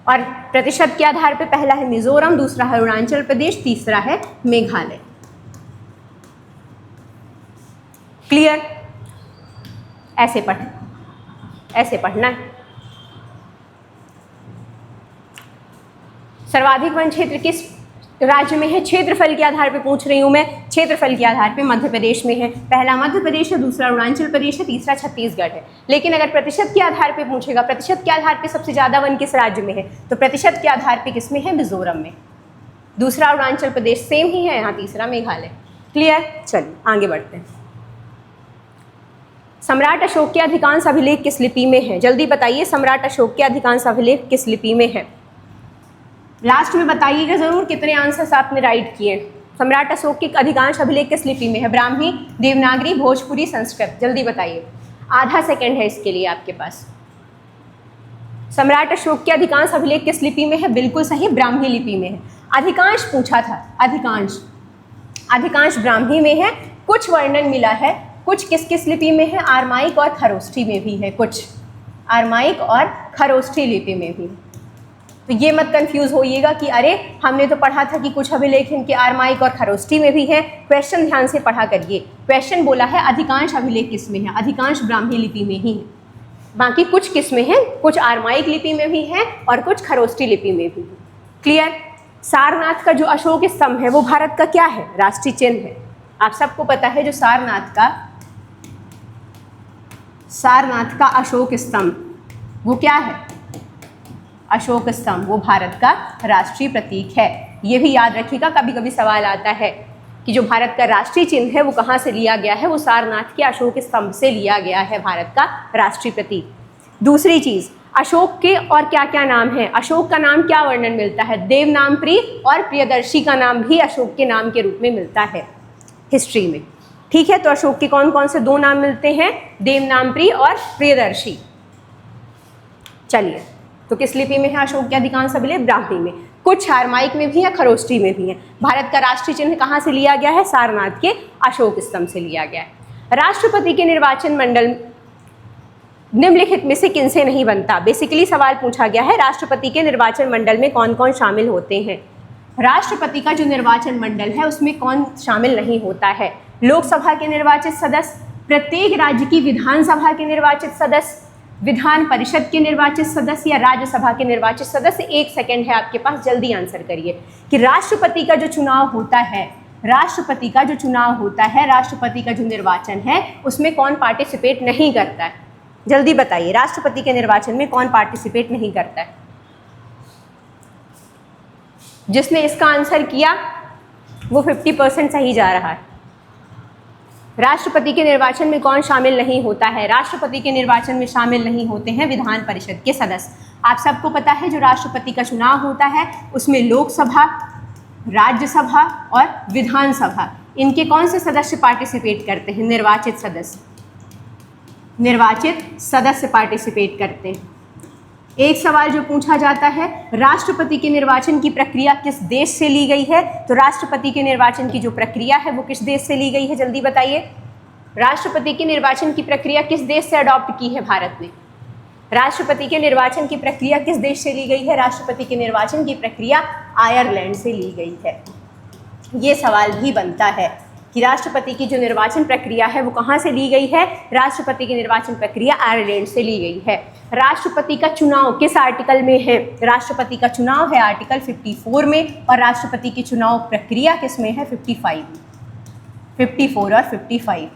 और प्रतिशत के आधार पे पहला है मिजोरम, दूसरा है अरुणाचल प्रदेश, तीसरा है मेघालय। क्लियर? ऐसे पढ़, ऐसे पढ़ना है। सर्वाधिक वन क्षेत्र किस राज्य में है? क्षेत्रफल के आधार पे पूछ रही हूँ मैं। क्षेत्रफल के आधार पे मध्य प्रदेश में है। पहला मध्य प्रदेश है, दूसरा अरुणाचल प्रदेश है, तीसरा छत्तीसगढ़ है। लेकिन अगर प्रतिशत के आधार पे पूछेगा, प्रतिशत के आधार पे सबसे ज़्यादा वन किस राज्य में है, तो प्रतिशत के आधार पे किस में है? मिजोरम में। दूसरा अरुणाचल प्रदेश सेम ही है, यहाँ तीसरा मेघालय। क्लियर? चलिए आगे बढ़ते हैं। सम्राट अशोक के अधिकांश अभिलेख किस लिपि में है? जल्दी बताइए, सम्राट अशोक के अधिकांश अभिलेख किस लिपि में है? लास्ट में बताइएगा ज़रूर कितने आंसर्स आपने राइट किए। सम्राट अशोक के अधिकांश अभिलेख किस लिपि में है? ब्राह्मी, देवनागरी, भोजपुरी, संस्कृत। जल्दी बताइए, आधा सेकंड है इसके लिए आपके पास। सम्राट अशोक के अधिकांश अभिलेख किस लिपि में है? बिल्कुल सही, ब्राह्मी लिपि में है। अधिकांश पूछा था, अधिकांश, अधिकांश ब्राह्मी में है। कुछ वर्णन मिला है, कुछ किस किस लिपि में है? आरमाइक और खरोष्ठी में भी है, कुछ आरमाइक और खरोष्ठी लिपि में भी। तो ये मत कंफ्यूज होइएगा कि अरे हमने तो पढ़ा था कि कुछ अभिलेख इनके आरमाइक और खरोष्ठी में भी है। क्वेश्चन ध्यान से पढ़ा करिए। क्वेश्चन बोला है अधिकांश अभिलेख किस में है? अधिकांश ब्राह्मी लिपि में ही है। बाकी कुछ किस में है? कुछ आरमाइक लिपि में भी है और कुछ खरोष्ठी लिपि में भी है। क्लियर? सारनाथ का जो अशोक स्तंभ है वो भारत का क्या है? राष्ट्रीय चिन्ह है। आप सबको पता है जो सारनाथ का अशोक स्तंभ वो क्या है? अशोक स्तंभ वो भारत का राष्ट्रीय प्रतीक है। ये भी याद रखिएगा, कभी कभी सवाल आता है कि जो भारत का राष्ट्रीय चिन्ह है वो कहाँ से लिया गया है? वो सारनाथ के अशोक स्तंभ से लिया गया है, भारत का राष्ट्रीय प्रतीक। दूसरी चीज़, अशोक के और क्या क्या नाम है? अशोक का नाम क्या वर्णन मिलता है? देवनामप्रिय और प्रियदर्शी का नाम भी अशोक के नाम के रूप में मिलता है हिस्ट्री में। ठीक है, तो अशोक के कौन कौन से दो नाम मिलते हैं? देवनामप्रिय और प्रियदर्शी। चलिए, तो किस लिपि में है अशोक के अधिकांश अभिलेख? ब्राह्मी में। कुछ आरमाइक में भी है, खरोष्ठी में भी है। भारत का राष्ट्रीय चिन्ह कहाँ से लिया गया है? सारनाथ के अशोक स्तंभ से लिया गया है। राष्ट्रपति के निर्वाचन मंडल निम्नलिखित में से किनसे नहीं बनता? बेसिकली सवाल पूछा गया है राष्ट्रपति के निर्वाचन मंडल में कौन कौन शामिल होते हैं। राष्ट्रपति का जो निर्वाचन मंडल है उसमें कौन शामिल नहीं होता है? लोकसभा के निर्वाचित सदस्य, प्रत्येक राज्य की विधानसभा के निर्वाचित सदस्य, विधान परिषद के निर्वाचित सदस्य या राज्यसभा के निर्वाचित सदस्य। एक सेकंड है आपके पास, जल्दी आंसर करिए कि राष्ट्रपति का जो चुनाव होता है, राष्ट्रपति का जो चुनाव होता है, राष्ट्रपति का जो निर्वाचन है उसमें कौन पार्टिसिपेट नहीं करता है? जल्दी बताइए, राष्ट्रपति के निर्वाचन में कौन पार्टिसिपेट नहीं करता है? जिसने इसका आंसर किया वो 50% सही जा रहा है। राष्ट्रपति के निर्वाचन में कौन शामिल नहीं होता है? राष्ट्रपति के निर्वाचन में शामिल नहीं होते हैं विधान परिषद के सदस्य। आप सबको पता है जो राष्ट्रपति का चुनाव होता है उसमें लोकसभा, राज्यसभा और विधानसभा इनके कौन से सदस्य पार्टिसिपेट करते हैं? निर्वाचित सदस्य, निर्वाचित सदस्य पार्टिसिपेट करते हैं। एक सवाल जो पूछा जाता है, राष्ट्रपति के निर्वाचन की प्रक्रिया किस देश से ली गई है? तो राष्ट्रपति के निर्वाचन की जो प्रक्रिया है वो किस देश से ली गई है? जल्दी बताइए। राष्ट्रपति के निर्वाचन की प्रक्रिया किस देश से अडॉप्ट की है भारत ने? राष्ट्रपति के निर्वाचन की प्रक्रिया किस देश से ली गई है? राष्ट्रपति के निर्वाचन की प्रक्रिया आयरलैंड से ली गई है। ये सवाल भी बनता है कि राष्ट्रपति की जो निर्वाचन प्रक्रिया है वो कहाँ से ली गई है? राष्ट्रपति की निर्वाचन प्रक्रिया आयरलैंड से ली गई है। राष्ट्रपति का चुनाव किस आर्टिकल में है? राष्ट्रपति का चुनाव है आर्टिकल 54 में, और राष्ट्रपति की चुनाव प्रक्रिया किस में है? 55 में। 54 और 55।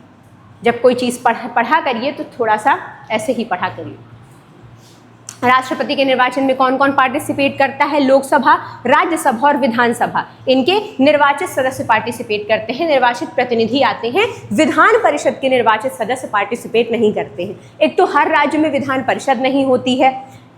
जब कोई चीज़ पढ़ा करिए तो थोड़ा सा ऐसे ही पढ़ा करिए। राष्ट्रपति के निर्वाचन में कौन कौन पार्टिसिपेट करता है? लोकसभा, राज्यसभा और विधानसभा, इनके निर्वाचित सदस्य पार्टिसिपेट करते हैं, निर्वाचित प्रतिनिधि आते हैं। विधान परिषद के निर्वाचित सदस्य पार्टिसिपेट नहीं करते हैं। एक तो हर राज्य में विधान परिषद नहीं होती है,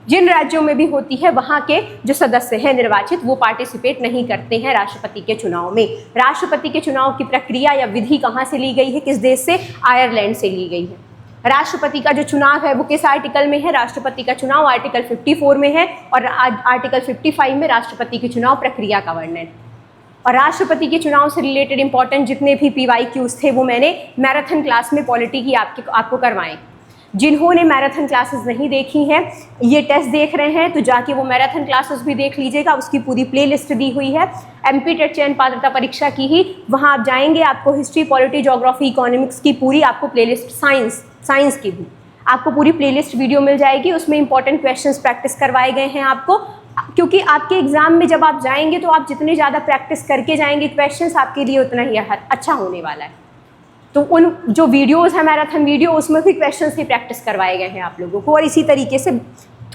जिन राज्यों में भी होती है वहाँ के जो सदस्य हैं निर्वाचित वो पार्टिसिपेट नहीं करते हैं राष्ट्रपति के चुनाव में। राष्ट्रपति के चुनाव की प्रक्रिया या विधि कहाँ से ली गई है? किस देश से? आयरलैंड से ली गई है। राष्ट्रपति का जो चुनाव है वो किस आर्टिकल में है? राष्ट्रपति का चुनाव आर्टिकल 54 में है, और आर्टिकल 55 में राष्ट्रपति की चुनाव प्रक्रिया का वर्णन। और राष्ट्रपति के चुनाव से रिलेटेड इंपॉर्टेंट जितने भी PYQs थे वो मैंने मैराथन क्लास में पॉलिटी की आपको करवाएं। जिन्होंने मैराथन क्लासेस नहीं देखी हैं, ये टेस्ट देख रहे हैं, तो जाके वो मैराथन क्लासेस भी देख लीजिएगा। उसकी पूरी प्लेलिस्ट दी हुई है। MP टेट चयन पात्रता परीक्षा की ही वहाँ आप जाएंगे, आपको हिस्ट्री, पॉलिटी, ज्योग्राफी, इकोनॉमिक्स की पूरी आपको प्लेलिस्ट, साइंस की भी आपको पूरी प्लेलिस्ट वीडियो मिल जाएगी। उसमें इंपॉर्टेंट क्वेश्चंस प्रैक्टिस करवाए गए हैं आपको, क्योंकि आपके एग्जाम में जब आप जाएंगे तो आप जितने ज़्यादा प्रैक्टिस करके जाएंगे क्वेश्चंस, आपके लिए उतना ही अच्छा होने वाला है। तो उन जो वीडियोज़ है मैराथन वीडियो, उसमें भी क्वेश्चंस की प्रैक्टिस करवाए गए हैं आप लोगों को, और इसी तरीके से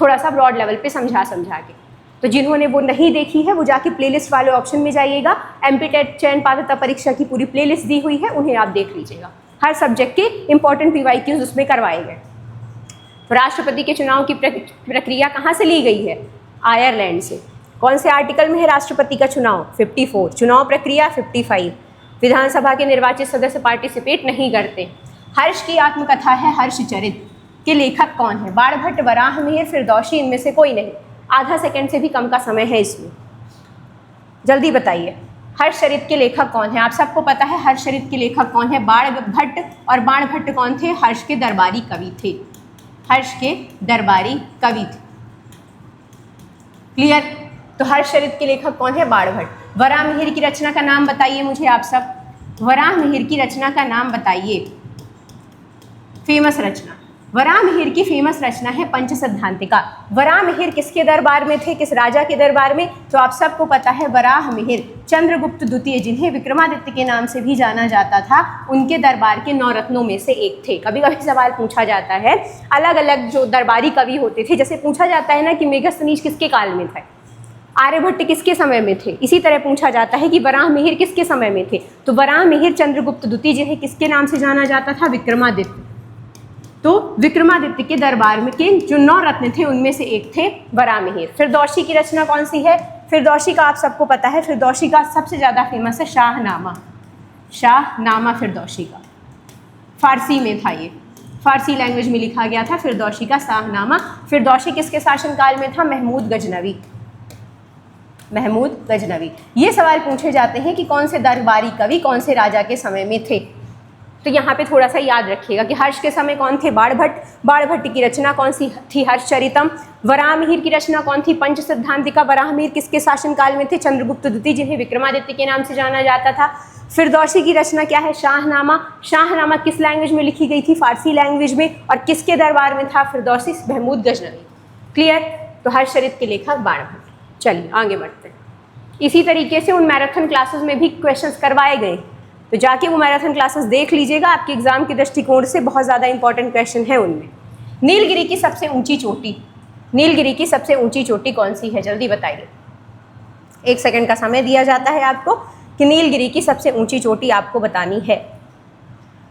थोड़ा सा ब्रॉड लेवल पे समझा के। तो जिन्होंने वो नहीं देखी है वो जाके प्लेलिस्ट वाले ऑप्शन में जाइएगा। MP टेट चयन पात्रता परीक्षा की पूरी प्लेलिस्ट दी हुई है, उन्हें आप देख लीजिएगा। हर सब्जेक्ट के इंपॉर्टेंट PYQs उसमें करवाए गए। तो राष्ट्रपति के चुनाव की प्रक्रिया कहाँ से ली गई है? आयरलैंड से। कौन से आर्टिकल में है राष्ट्रपति का चुनाव? 54। चुनाव प्रक्रिया 55। विधानसभा के निर्वाचित सदस्य पार्टिसिपेट नहीं करते। हर्ष की आत्मकथा है हर्षचरित के लेखक कौन है? बाणभट्ट, वराहमिहिर, फिरदौसी, इनमें से कोई नहीं। आधा सेकंड से भी कम का समय है इसमें, जल्दी बताइए। हर्षचरित के लेखक कौन है? आप सबको पता है हर्षचरित के लेखक कौन है? बाणभट्ट। और बाणभट्ट कौन थे? हर्ष के दरबारी कवि थे। हर्ष के दरबारी कवि थे। क्लियर? तो हर्षचरित के लेखक कौन है? बाणभट्ट। वराहमिहिर की रचना का नाम बताइए मुझे आप सब। वराहमिहिर की रचना का नाम बताइए। फेमस रचना, वराहमिहिर की फेमस रचना है पंचसद्धांतिका। वराहमिहिर किसके दरबार में थे? किस राजा के दरबार में? तो आप सबको पता है वराहमिहिर चंद्रगुप्त द्वितीय, जिन्हें विक्रमादित्य के नाम से भी जाना जाता था, उनके दरबार के 9 रत्नों में से एक थे। कभी कभी सवाल पूछा जाता है, अलग अलग जो दरबारी कवि होते थे, जैसे पूछा जाता है ना कि मेघसनीज किसके काल में थे, आर्यभट्ट किसके समय में थे, इसी तरह पूछा जाता है कि वराहमिहिर किसके समय में थे। तो वराहमिहिर चंद्रगुप्त द्वितीय, जिन्हें किसके नाम से जाना जाता था? विक्रमादित्य। तो विक्रमादित्य के दरबार में के जो 9 रत्न थे उनमें से एक थे वराहमिहिर। फिरदौसी की रचना कौन सी है? फिरदौसी का आप सबको पता है, फिरदौसी का सबसे ज़्यादा फेमस है शाहनामा। शाहनामा फिरदौसी का फारसी में था, ये फारसी लैंग्वेज में लिखा गया था फिरदौसी का शाहनामा। फिरदौसी किसके शासनकाल में था? महमूद गजनवी। महमूद गजनवी। ये सवाल पूछे जाते हैं कि कौन से दरबारी कवि कौन से राजा के समय में थे। तो यहाँ पे थोड़ा सा याद रखिएगा कि हर्ष के समय कौन थे? बाणभट्ट। बाणभट्ट की रचना कौन सी थी? हर्षचरितम। वराहमिहिर की रचना कौन थी? पंचसद्धांतिका। वराहमिहिर किसके शासनकाल में थे? चंद्रगुप्त द्वितीय, जिन्हें विक्रमादित्य के नाम से जाना जाता था। फिरदौसी की रचना क्या है? शाहनामा। शाहनामा किस लैंग्वेज में लिखी गई थी? फारसी लैंग्वेज में। और किसके दरबार में था फिरदौसी? महमूद गजनवी। क्लियर? तो हर्षचरित के लेखक बाणभट्ट। चलिए आगे बढ़ते हैं। इसी तरीके से उन मैराथन क्लासेस में भी क्वेश्चंस करवाए गए, तो जाके वो मैराथन क्लासेस देख लीजिएगा। आपके एग्जाम के दृष्टिकोण से बहुत ज़्यादा इंपॉर्टेंट क्वेश्चन है उनमें। नीलगिरी की सबसे ऊंची चोटी, नीलगिरी की सबसे ऊंची चोटी कौन सी है? जल्दी बताइए। 1 सेकंड का समय दिया जाता है आपको कि नीलगिरी की सबसे ऊंची चोटी आपको बतानी है।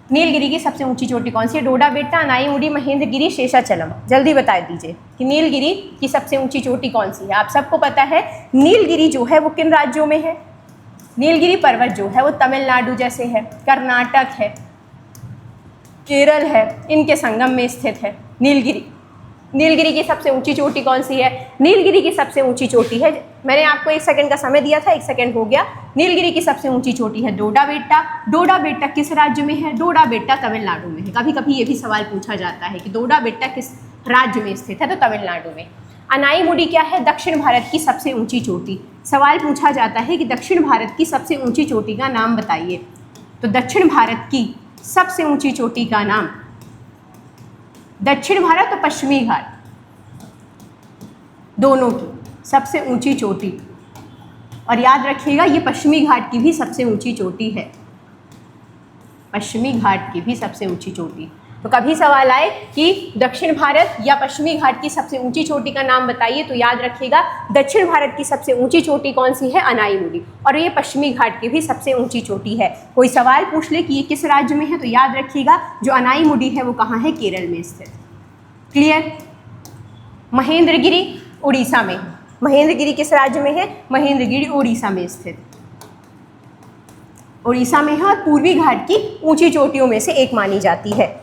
नीलगिरी की सबसे ऊंची चोटी कौन सी है? डोडा बेट्टा, अनाईमुड़ी, महेंद्रगिरी, शेषाचलम। जल्दी बता दीजिए कि नीलगिरी की सबसे ऊंची चोटी कौन सी है। आप सबको पता है नीलगिरी जो है वो किन राज्यों में है? नीलगिरी पर्वत जो है वो तमिलनाडु जैसे है, कर्नाटक है, केरल है, इनके संगम में स्थित है नीलगिरी। नीलगिरी की सबसे ऊंची चोटी कौन सी है? नीलगिरी की सबसे ऊंची चोटी है, मैंने आपको 1 सेकंड का समय दिया था, 1 सेकंड हो गया। नीलगिरी की सबसे ऊंची चोटी है डोडा बेट्टा। डोडा बेट्टा किस राज्य में है? डोडा बेट्टा तमिलनाडु में है। कभी कभी ये भी सवाल पूछा जाता है कि डोडा बेट्टा किस राज्य में स्थित है, तो तमिलनाडु में। अनाईमुडी क्या है? दक्षिण भारत की सबसे ऊंची चोटी। सवाल पूछा जाता है कि दक्षिण भारत की सबसे ऊंची चोटी का नाम बताइए, तो दक्षिण भारत की सबसे ऊंची चोटी का नाम, दक्षिण भारत और पश्चिमी घाट दोनों की सबसे ऊंची चोटी, और याद रखिएगा ये पश्चिमी घाट की भी सबसे ऊंची चोटी है, पश्चिमी घाट की भी सबसे ऊंची चोटी। तो कभी सवाल आए कि दक्षिण भारत या पश्चिमी घाट की सबसे ऊंची चोटी का नाम बताइए, तो याद रखिएगा दक्षिण भारत की सबसे ऊंची चोटी कौन सी है? अनाईमुडी, और ये पश्चिमी घाट की भी सबसे ऊंची चोटी है। कोई सवाल पूछ ले कि ये किस राज्य में है, तो याद रखिएगा जो अनाईमुडी है वो कहाँ है? केरल में स्थित। क्लियर? महेंद्रगिरी उड़ीसा में। महेंद्रगिरी किस राज्य में है? महेंद्रगिरी उड़ीसा में स्थित, उड़ीसा में है और पूर्वी घाट की ऊंची चोटियों में से एक मानी जाती है।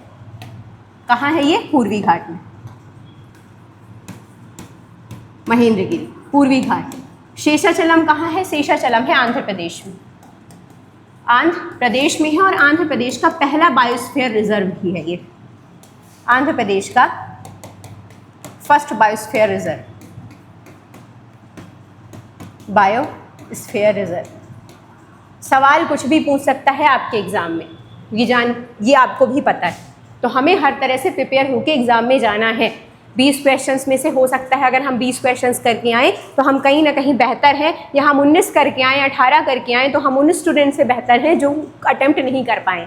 कहाँ है ये? पूर्वी घाट में, महेंद्रगिरी पूर्वी घाट। शेषाचलम कहाँ है? शेषाचलम है आंध्र प्रदेश में, आंध्र प्रदेश में है, और आंध्र प्रदेश का पहला बायोस्फीयर रिजर्व भी है ये, आंध्र प्रदेश का first biosphere reserve, biosphere reserve. सवाल कुछ भी पूछ सकता है आपके एग्जाम में, ये आपको भी पता है, तो हमें हर तरह से प्रिपेयर होकर एग्जाम में जाना है। 20 क्वेश्चंस में से हो सकता है अगर हम 20 क्वेश्चंस करके आएँ तो हम कहीं ना कहीं बेहतर हैं, या हम 19 करके आएँ, 18 करके आएँ तो हम उन स्टूडेंट से बेहतर हैं जो अटेम्प्ट नहीं कर पाएँ,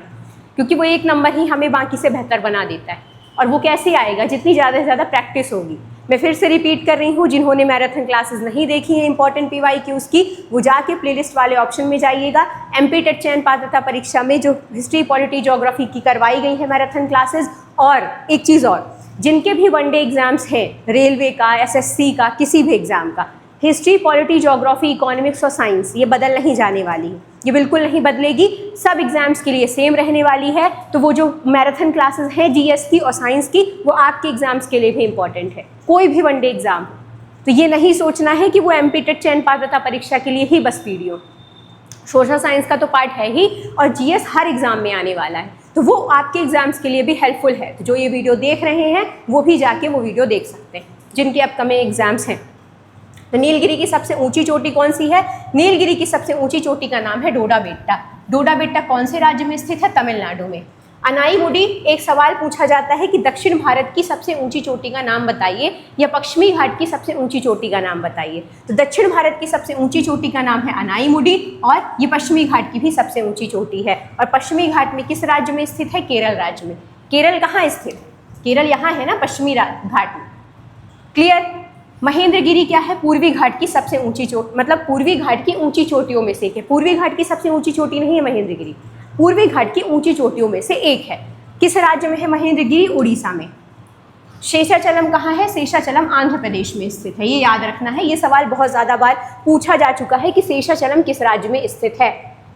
क्योंकि वो 1 नंबर ही हमें बाकी से बेहतर बना देता है। और वो कैसे आएगा? जितनी ज़्यादा से ज़्यादा प्रैक्टिस होगी। मैं फिर से रिपीट कर रही हूँ, जिन्होंने मैराथन क्लासेस नहीं देखी हैं इंपॉर्टेंट PYQs की, वो जाके प्लेलिस्ट वाले ऑप्शन में जाइएगा। MP टेट चयन पात्रता परीक्षा में जो हिस्ट्री, पॉलिटी, ज्योग्राफी की करवाई गई है मैराथन क्लासेस, और एक चीज़ और, जिनके भी वनडे एग्जाम्स हैं, रेलवे का, SSC का, किसी भी एग्जाम का, हिस्ट्री, पॉलिटी, ज्योग्राफी, इकोनॉमिक्स और साइंस ये बदल नहीं जाने वाली है, ये बिल्कुल नहीं बदलेगी, सब एग्जाम्स के लिए सेम रहने वाली है। तो वो जो मैराथन क्लासेस हैं GS की और साइंस की, वो आपके एग्जाम्स के लिए भी इंपॉर्टेंट है, कोई भी वनडे एग्जाम हो। तो ये नहीं सोचना है कि वो MP टेट चयन पात्रता परीक्षा के लिए ही बस वीडियो, सोशल साइंस का तो पार्ट है ही, और GS हर एग्जाम में आने वाला है, तो वो आपके एग्जाम्स के लिए भी हेल्पफुल है। तो जो ये वीडियो देख रहे हैं वो भी जाके वो वीडियो देख सकते हैं जिनके अपकमिंग एग्जाम्स हैं। तो नीलगिरी की सबसे ऊंची चोटी कौन सी है? नीलगिरी की सबसे ऊंची चोटी का नाम है डोडा बेट्टा। डोडा बेट्टा कौन से राज्य में स्थित है? तमिलनाडु में। अनाईमुडी, एक सवाल पूछा जाता है कि दक्षिण भारत की सबसे ऊंची चोटी का नाम बताइए, या पश्चिमी घाट की सबसे ऊंची चोटी का नाम बताइए। तो दक्षिण भारत की सबसे ऊंची चोटी का नाम है अनाईमुडी, और ये पश्चिमी घाट की भी सबसे ऊंची चोटी है। और पश्चिमी घाट में किस राज्य में स्थित है? केरल राज्य में। केरल कहाँ स्थित? केरल यहाँ है ना, पश्चिमी घाट में। क्लियर? महेंद्रगिरी क्या है? पूर्वी घाट की सबसे ऊंची चोटी, मतलब पूर्वी घाट की ऊंची चोटियों में से एक है। पूर्वी घाट की सबसे ऊंची चोटी नहीं है महेंद्रगिरी, पूर्वी घाट की ऊंची चोटियों में से एक है। किस राज्य में है महेंद्रगिरी? उड़ीसा में। शेषाचलम कहाँ है? शेषाचलम आंध्र प्रदेश में स्थित है, ये याद रखना है। ये सवाल बहुत ज़्यादा बार पूछा जा चुका है कि शेषाचलम किस राज्य में स्थित है।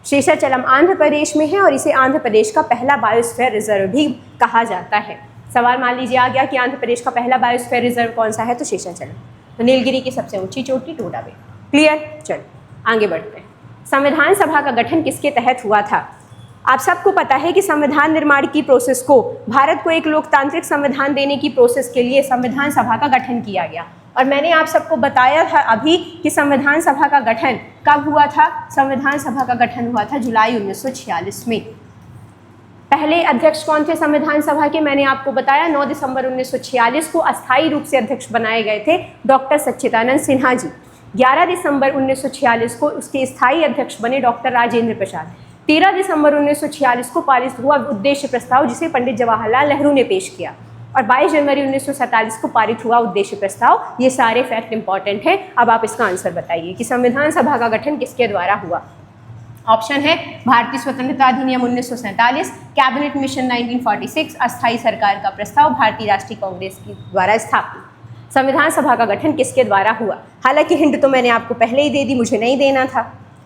शेषाचलम आंध्र प्रदेश में है, और इसे आंध्र प्रदेश का पहला बायोस्फीयर रिजर्व भी कहा जाता है। सवाल मान लीजिए आ गया कि आंध्र प्रदेश का पहला बायोस्फीयर रिजर्व कौन सा है, तो शेषाचलम। तो नीलगिरी की सबसे ऊंची चोटी डोडा बेट्टा। क्लियर? चलो आगे बढ़ते हैं। संविधान सभा का गठन किसके तहत हुआ था? आप सबको पता है कि संविधान निर्माण की प्रोसेस को, भारत को एक लोकतांत्रिक संविधान देने की प्रोसेस के लिए संविधान सभा का गठन किया गया। और मैंने आप सबको बताया था अभी कि संविधान सभा का गठन कब हुआ था? संविधान सभा का गठन हुआ था जुलाई 1946 में। पहले अध्यक्ष कौन थे संविधान सभा के? मैंने आपको बताया 9 दिसंबर 1946 को अस्थायी रूप से अध्यक्ष बनाए गए थे डॉक्टर सच्चिदानंद सिन्हा जी। 11 दिसंबर 1946 को उसके स्थायी अध्यक्ष बने डॉक्टर राजेंद्र प्रसाद। 13 दिसंबर 1946 को पारित हुआ उद्देश्य प्रस्ताव, जिसे पंडित जवाहरलाल नेहरू ने पेश किया। और 22 जनवरी 1947 को पारित हुआ उद्देश्य प्रस्ताव। ये सारे फैक्ट इंपॉर्टेंट हैं। अब आप इसका आंसर बताइए कि संविधान सभा का गठन किसके द्वारा हुआ। ऑप्शन है भारतीय स्वतंत्रता अधिनियम 1947, कैबिनेट मिशन 1946, अस्थायी सरकार का प्रस्ताव, भारतीय राष्ट्रीय कांग्रेस के द्वारा स्थापित। संविधान सभा का गठन किसके द्वारा हुआ? हालांकि हिंट तो मैंने आपको पहले ही दे दी, मुझे नहीं देना था।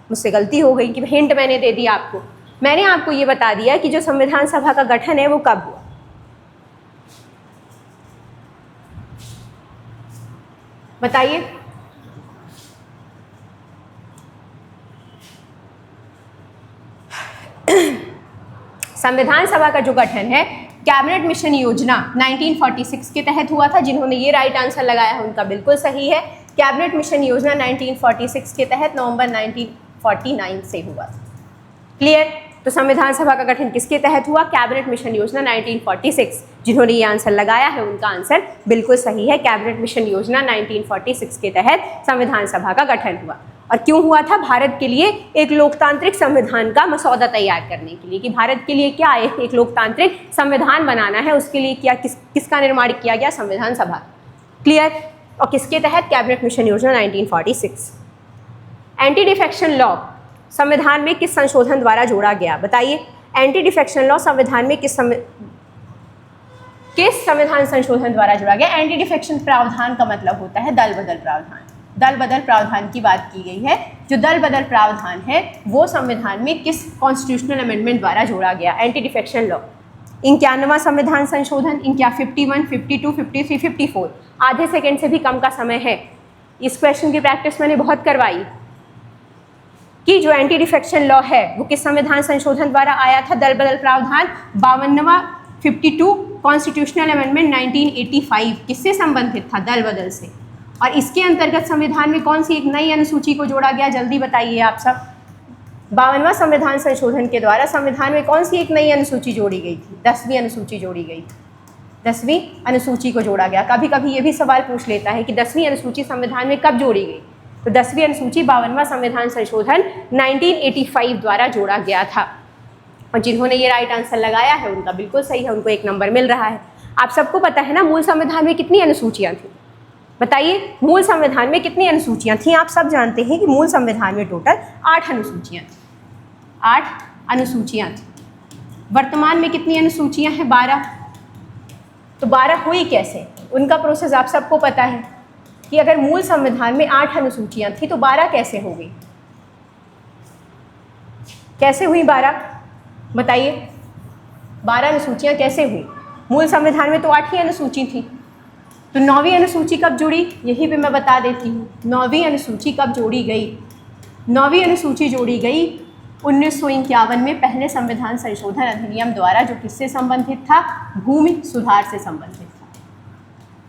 मुझसे गलती हो गई कि हिंट मैंने दे दिया आपको। मैंने आपको ये बता दिया कि जो संविधान सभा का गठन है वो कब हुआ। बताइए। संविधान सभा का जो गठन है कैबिनेट मिशन योजना 1946 के तहत हुआ था। जिन्होंने ये राइट आंसर लगाया है उनका बिल्कुल सही है। कैबिनेट मिशन योजना 1946 के तहत नवंबर 1949 से हुआ था। क्लियर। तो संविधान सभा का गठन किसके तहत हुआ? कैबिनेट मिशन योजना 1946। जिन्होंने ये आंसर लगाया है उनका आंसर बिल्कुल सही है। कैबिनेट मिशन योजना 1946 के तहत संविधान सभा का गठन हुआ। और क्यों हुआ था? भारत के लिए एक लोकतांत्रिक संविधान का मसौदा तैयार करने के लिए, कि भारत के लिए क्या है, एक लोकतांत्रिक संविधान बनाना है, उसके लिए क्या किसका निर्माण किया गया? संविधान सभा। क्लियर। और किसके तहत? कैबिनेट मिशन योजना 1946। एंटी डिफेक्शन लॉ संविधान में किस संशोधन द्वारा जोड़ा गया? बताइए। एंटी डिफेक्शन लॉ संविधान में किस संविधान संशोधन द्वारा जोड़ा गया? एंटी डिफेक्शन प्रावधान का मतलब होता है दल बदल प्रावधान। दल बदल प्रावधान की बात की गई है। जो दल बदल प्रावधान है वो संविधान में किस कॉन्स्टिट्यूशनल अमेंडमेंट द्वारा जोड़ा गया? Anti defection law. 51वां संविधान संशोधन, 51, 52, 53, 54। आधे सेकेंड से भी कम का समय है। इस क्वेश्चन की प्रैक्टिस मैंने बहुत करवाई कि जो एंटी डिफेक्शन लॉ है वो किस संविधान संशोधन द्वारा आया था? दल बदल प्रावधान। 52वां 52 कॉन्स्टिट्यूशनल अमेंडमेंट 1985 किससे संबंधित था? दल बदल से। और इसके अंतर्गत संविधान में कौन सी एक नई अनुसूची को जोड़ा गया? जल्दी बताइए आप सब। 52वां संविधान संशोधन के द्वारा संविधान में कौन सी एक नई अनुसूची जोड़ी गई थी? 10वीं अनुसूची जोड़ी गई। 10वीं अनुसूची को जोड़ा गया। कभी कभी ये भी सवाल पूछ लेता है कि 10वीं अनुसूची संविधान में कब जोड़ी गई? तो 10वीं अनुसूची 52वां संविधान संशोधन 1985 द्वारा जोड़ा गया था। और जिन्होंने ये राइट आंसर लगाया है उनका बिल्कुल सही है, उनको 1 नंबर मिल रहा है। आप सबको पता है ना मूल संविधान में कितनी अनुसूचियाँ थी? बताइए। मूल संविधान में कितनी अनुसूचियाँ थी? आप सब जानते हैं कि मूल संविधान में टोटल 8 अनुसूचियाँ थी। 8 अनुसूचियाँ थी। वर्तमान में कितनी अनुसूचियाँ हैं? 12। तो 12 हुई कैसे? उनका प्रोसेस आप सबको पता है कि अगर मूल संविधान में 8 अनुसूचियाँ थी तो 12 कैसे हो गई? कैसे हुई 12? बताइए। 12 अनुसूचियाँ कैसे हुई? मूल संविधान में तो 8 ही अनुसूची थी। तो 9वीं अनुसूची कब जुड़ी? यही पे मैं बता देती हूँ। 9वीं अनुसूची कब जोड़ी गई? 9वीं अनुसूची जोड़ी गई 1951 में पहले संविधान संशोधन अधिनियम द्वारा, जो किससे संबंधित था? भूमि सुधार से संबंधित था।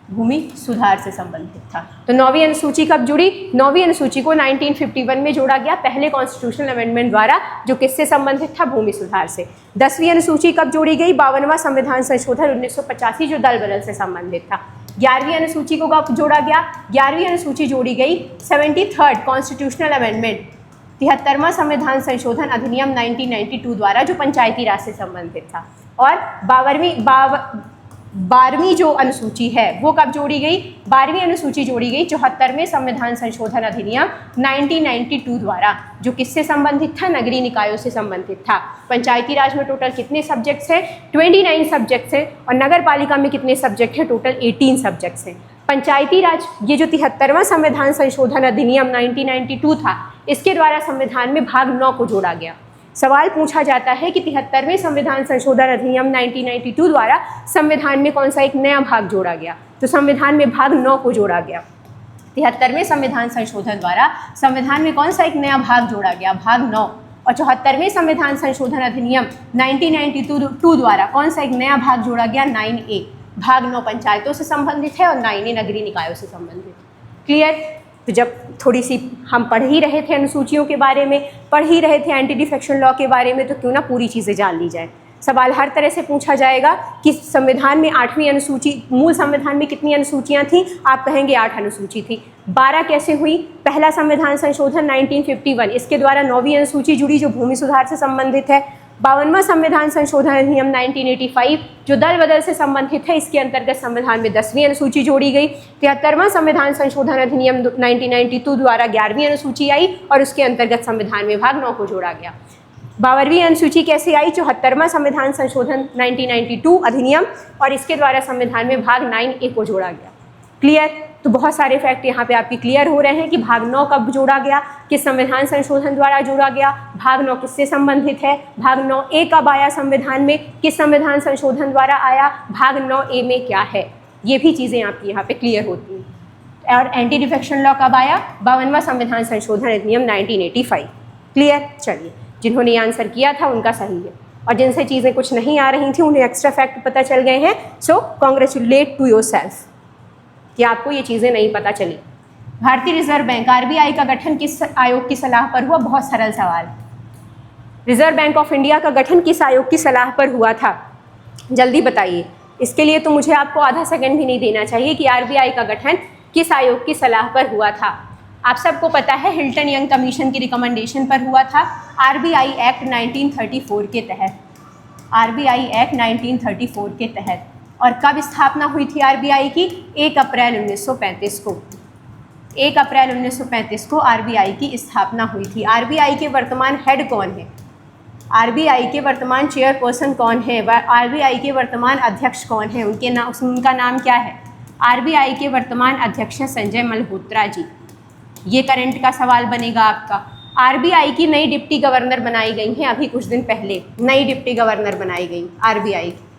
भूमि सुधार से संबंधित था। तो 9वीं अनुसूची कब जुड़ी? 9वीं अनुसूची को 1951 में जोड़ा गया पहले कॉन्स्टिट्यूशनल अमेंडमेंट द्वारा, जो किससे संबंधित था? भूमि सुधार से। 10वीं अनुसूची कब जोड़ी गई? 52वां संविधान संशोधन 1985 जो दल बदल से संबंधित था। 11वीं अनुसूची को कब जोड़ा गया? 11वीं अनुसूची जोड़ी गई 73rd कॉन्स्टिट्यूशनल अमेंडमेंट 73वां संविधान संशोधन अधिनियम 1992 द्वारा, जो पंचायती राज से संबंधित था। और 12वीं जो अनुसूची है वो कब जोड़ी गई? 12वीं अनुसूची जोड़ी गई 74वें संविधान संशोधन अधिनियम 1992 द्वारा, जो किससे संबंधित था? नगरीय निकायों से संबंधित था। पंचायती राज में टोटल कितने सब्जेक्ट्स हैं? 29 सब्जेक्ट्स हैं। और नगर पालिका में कितने सब्जेक्ट हैं? टोटल 18 सब्जेक्ट्स हैं। पंचायती राज, ये जो 73वां संविधान संशोधन अधिनियम 1992 था, इसके द्वारा संविधान में भाग 9 को जोड़ा गया। सवाल पूछा जाता है कि 73वें संविधान संशोधन अधिनियम 1992 द्वारा संविधान में कौन सा एक नया भाग जोड़ा गया? तो संविधान में भाग 9 को जोड़ा गया। 73वें संविधान संशोधन द्वारा संविधान में कौन सा एक नया भाग जोड़ा गया? भाग 9। और 74वें संविधान संशोधन अधिनियम 1992 द्वारा कौन सा एक नया भाग जोड़ा गया? 9A। भाग 9 पंचायतों से संबंधित है और 9A नगरीय निकायों से संबंधित। क्लियर। तो जब थोड़ी सी हम पढ़ ही रहे थे अनुसूचियों के बारे में, पढ़ ही रहे थे एंटी डिफेक्शन लॉ के बारे में, तो क्यों ना पूरी चीज़ें जान ली जाए। सवाल हर तरह से पूछा जाएगा कि संविधान में 8वीं अनुसूची, मूल संविधान में कितनी अनुसूचियाँ थीं? आप कहेंगे 8 अनुसूची थी। 12 कैसे हुई? पहला संविधान संशोधन 1951, इसके द्वारा 9वीं अनुसूची जुड़ी जो भूमि सुधार से संबंधित है। 52वां संविधान संशोधन अधिनियम 1985 जो दल बदल से संबंधित है, इसके अंतर्गत संविधान में 10वीं अनुसूची जोड़ी गई। 73वां संविधान संशोधन अधिनियम 1992 द्वारा 11वीं अनुसूची आई और उसके अंतर्गत संविधान में भाग 9 को जोड़ा गया। 52वीं अनुसूची कैसे आई? 74वां संविधान संशोधन 1992 अधिनियम और इसके द्वारा संविधान में भाग 9A को जोड़ा गया। क्लियर। तो बहुत सारे फैक्ट यहाँ पे आपके क्लियर हो रहे हैं कि भाग 9 कब जोड़ा गया, किस संविधान संशोधन द्वारा जोड़ा गया, भाग 9 किससे संबंधित है, भाग 9A कब आया संविधान में, किस संविधान संशोधन द्वारा आया, भाग 9A में क्या है, ये भी चीज़ें आपकी यहाँ पे क्लियर होती हैं। और एंटी डिफेक्शन लॉ कब आया, 52वां संविधान संशोधन अधिनियम 1985। क्लियर। चलिए, जिन्होंने ये आंसर किया था उनका सही है, और जिनसे चीज़ें कुछ नहीं आ रही थी उन्हें एक्स्ट्रा फैक्ट पता चल गए हैं। सो कॉन्ग्रेचुलेट टू योर सेल्फ कि आपको ये चीज़ें नहीं पता चली। भारतीय रिजर्व बैंक RBI का गठन किस आयोग की सलाह पर हुआ? बहुत सरल सवाल। रिजर्व बैंक ऑफ इंडिया का गठन किस आयोग की सलाह पर हुआ था? जल्दी बताइए। इसके लिए तो मुझे आपको आधा सेकंड भी नहीं देना चाहिए कि RBI का गठन किस आयोग की सलाह पर हुआ था। आप सबको पता है हिल्टन यंग कमीशन की रिकमेंडेशन पर हुआ था, RBI एक्ट 1934 के तहत। RBI एक्ट 1934 के तहत। और कब स्थापना हुई थी RBI की? 1 अप्रैल 1935 को। 1 अप्रैल 1935 को RBI की स्थापना हुई थी। RBI के वर्तमान हेड कौन है? RBI के वर्तमान चेयरपर्सन कौन है? RBI के वर्तमान अध्यक्ष कौन है? उनका नाम क्या है? RBI के वर्तमान अध्यक्ष हैं संजय मल्होत्रा जी। ये करंट का सवाल बनेगा आपका। RBI की नई डिप्टी गवर्नर बनाई गई हैं अभी कुछ दिन पहले। नई डिप्टी गवर्नर बनाई गई RBI की।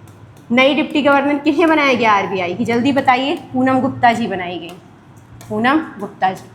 नई डिप्टी गवर्नर किन्हें बनाया गया RBI की? जल्दी बताइए। पूनम गुप्ता जी बनाई गई। पूनम गुप्ता जी।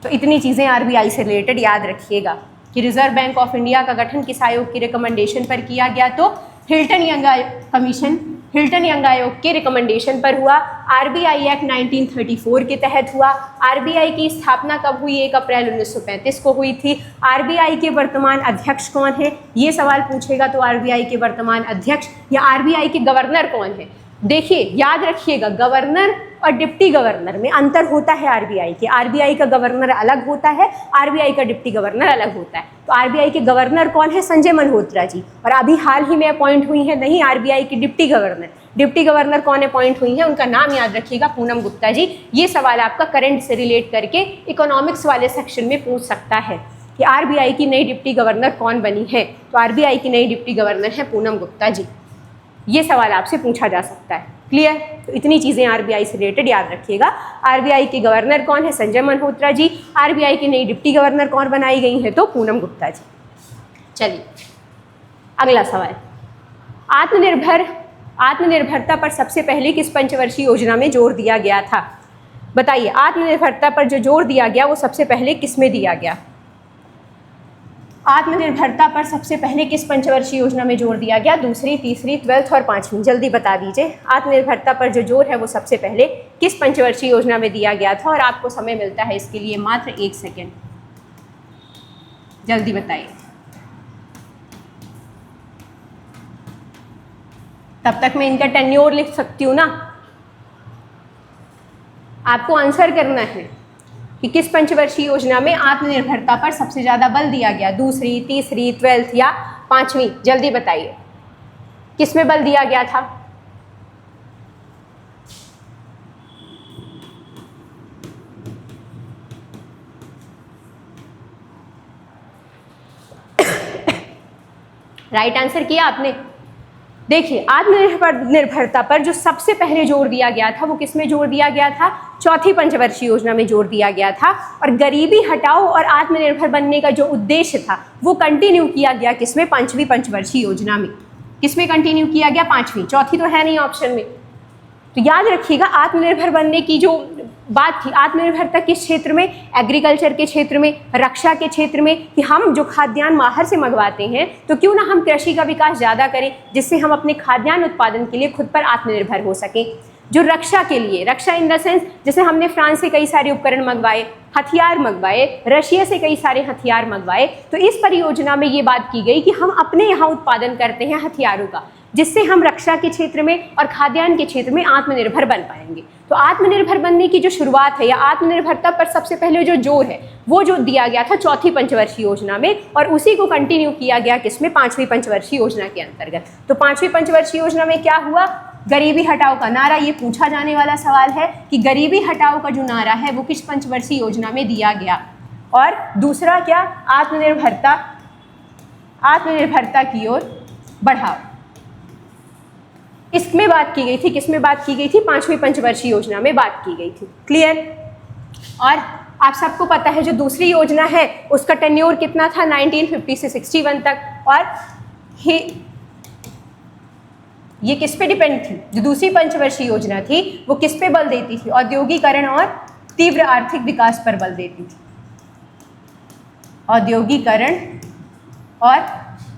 तो इतनी चीज़ें RBI से रिलेटेड याद रखिएगा कि रिजर्व बैंक ऑफ इंडिया का गठन किस आयोग की रिकमेंडेशन पर किया गया? तो Hilton young commission, Hilton young आयोग के रिकमेंडेशन पर हुआ। RBI एक्ट 1934 के तहत हुआ। RBI की स्थापना कब हुई? 1 अप्रैल 1935 को हुई थी। RBI के वर्तमान अध्यक्ष कौन है? ये सवाल पूछेगा तो RBI के वर्तमान अध्यक्ष या RBI के गवर्नर कौन है? देखिए, याद रखिएगा, गवर्नर और डिप्टी गवर्नर में अंतर होता है RBI के। RBI का गवर्नर अलग होता है, RBI का डिप्टी गवर्नर अलग होता है। तो RBI के गवर्नर कौन है? संजय मल्होत्रा जी। और अभी हाल ही में अपॉइंट हुई है नहीं RBI की डिप्टी गवर्नर। डिप्टी गवर्नर कौन अपॉइंट हुई है? उनका नाम याद रखिएगा, पूनम गुप्ता जी। ये सवाल आपका करंट से रिलेट करके इकोनॉमिक्स वाले सेक्शन में पूछ सकता है कि RBI की नई डिप्टी गवर्नर कौन बनी है? तो RBI की नई डिप्टी गवर्नर है पूनम गुप्ता जी। ये सवाल आपसे पूछा जा सकता है। क्लियर? तो इतनी चीज़ें RBI से रिलेटेड याद रखिएगा। RBI के गवर्नर कौन है? संजय मल्होत्रा जी। RBI की नई डिप्टी गवर्नर कौन बनाई गई है? तो पूनम गुप्ता जी। चलिए, अगला सवाल। आत्मनिर्भरता पर सबसे पहले किस पंचवर्षीय योजना में जोर दिया गया था? बताइए, आत्मनिर्भरता पर जो जोर दिया गया वो सबसे पहले किस में दिया गया? आत्मनिर्भरता पर सबसे पहले किस पंचवर्षीय योजना में जोर दिया गया? दूसरी, तीसरी, 12th और 5वीं। जल्दी बता दीजिए। आत्मनिर्भरता पर जो जोर है वो सबसे पहले किस पंचवर्षीय योजना में दिया गया था? और आपको समय मिलता है इसके लिए मात्र 1 सेकेंड। जल्दी बताइए। तब तक मैं इनका टेन्योर लिख सकती हूँ ना। आपको आंसर करना है कि किस पंचवर्षीय योजना में आत्मनिर्भरता पर सबसे ज़्यादा बल दिया गया? दूसरी, तीसरी, 12th या 5वीं? जल्दी बताइए, किस में बल दिया गया था? राइट आंसर किया आपने। देखिए, आत्मनिर्भरता पर जो सबसे पहले जोर दिया गया था वो किस में जोर दिया गया था? चौथी पंचवर्षीय योजना में जोर दिया गया था। और गरीबी हटाओ और आत्मनिर्भर बनने का जो उद्देश्य था वो कंटिन्यू किया गया किसमें? 5वीं पंचवर्षीय योजना में। किसमें कंटिन्यू किया गया? 5वीं। चौथी तो है नहीं ऑप्शन में। तो याद रखिएगा, आत्मनिर्भर बनने की जो बात थी, आत्मनिर्भरता किस क्षेत्र में? एग्रीकल्चर के क्षेत्र में, रक्षा के क्षेत्र में, कि हम जो खाद्यान्न बाहर से मंगवाते हैं तो क्यों ना हम कृषि का विकास ज़्यादा करें जिससे हम अपने खाद्यान्न उत्पादन के लिए खुद पर आत्मनिर्भर हो सकें। जो रक्षा के लिए, रक्षा इन द सेंस जैसे हमने फ्रांस से कई सारे उपकरण मंगवाए, हथियार मंगवाए, रशिया से कई सारे हथियार मंगवाए, तो इस परियोजना में ये बात की गई कि हम अपने यहाँ उत्पादन करते हैं हथियारों का, जिससे हम रक्षा के क्षेत्र में और खाद्यान्न के क्षेत्र में आत्मनिर्भर बन पाएंगे। तो आत्मनिर्भर बनने की जो शुरुआत है या आत्मनिर्भरता पर सबसे पहले जो जोर है वो जो दिया गया था चौथी पंचवर्षीय योजना में, और उसी को कंटिन्यू किया गया किसमें? 5वीं पंचवर्षीय योजना के अंतर्गत। तो 5वीं पंचवर्षीय योजना में क्या हुआ? गरीबी हटाओ का नारा। ये पूछा जाने वाला सवाल है कि गरीबी हटाओ का जो नारा है वो किस पंचवर्षीय योजना में दिया गया? और दूसरा क्या? आत्मनिर्भरता की ओर बढ़ाओ। इसमें बात की गई थी, किसमें बात की गई थी? 5वीं पंचवर्षीय योजना में बात की गई थी। क्लियर? और आप सबको पता है जो दूसरी योजना है उसका टेन्योर कितना था? 1950 से 61 तक। और ये किस पे डिपेंड थी? जो दूसरी पंचवर्षीय योजना थी वो किस पे बल देती थी? औद्योगिकरण और तीव्र आर्थिक विकास पर बल देती थी। औद्योगिकरण और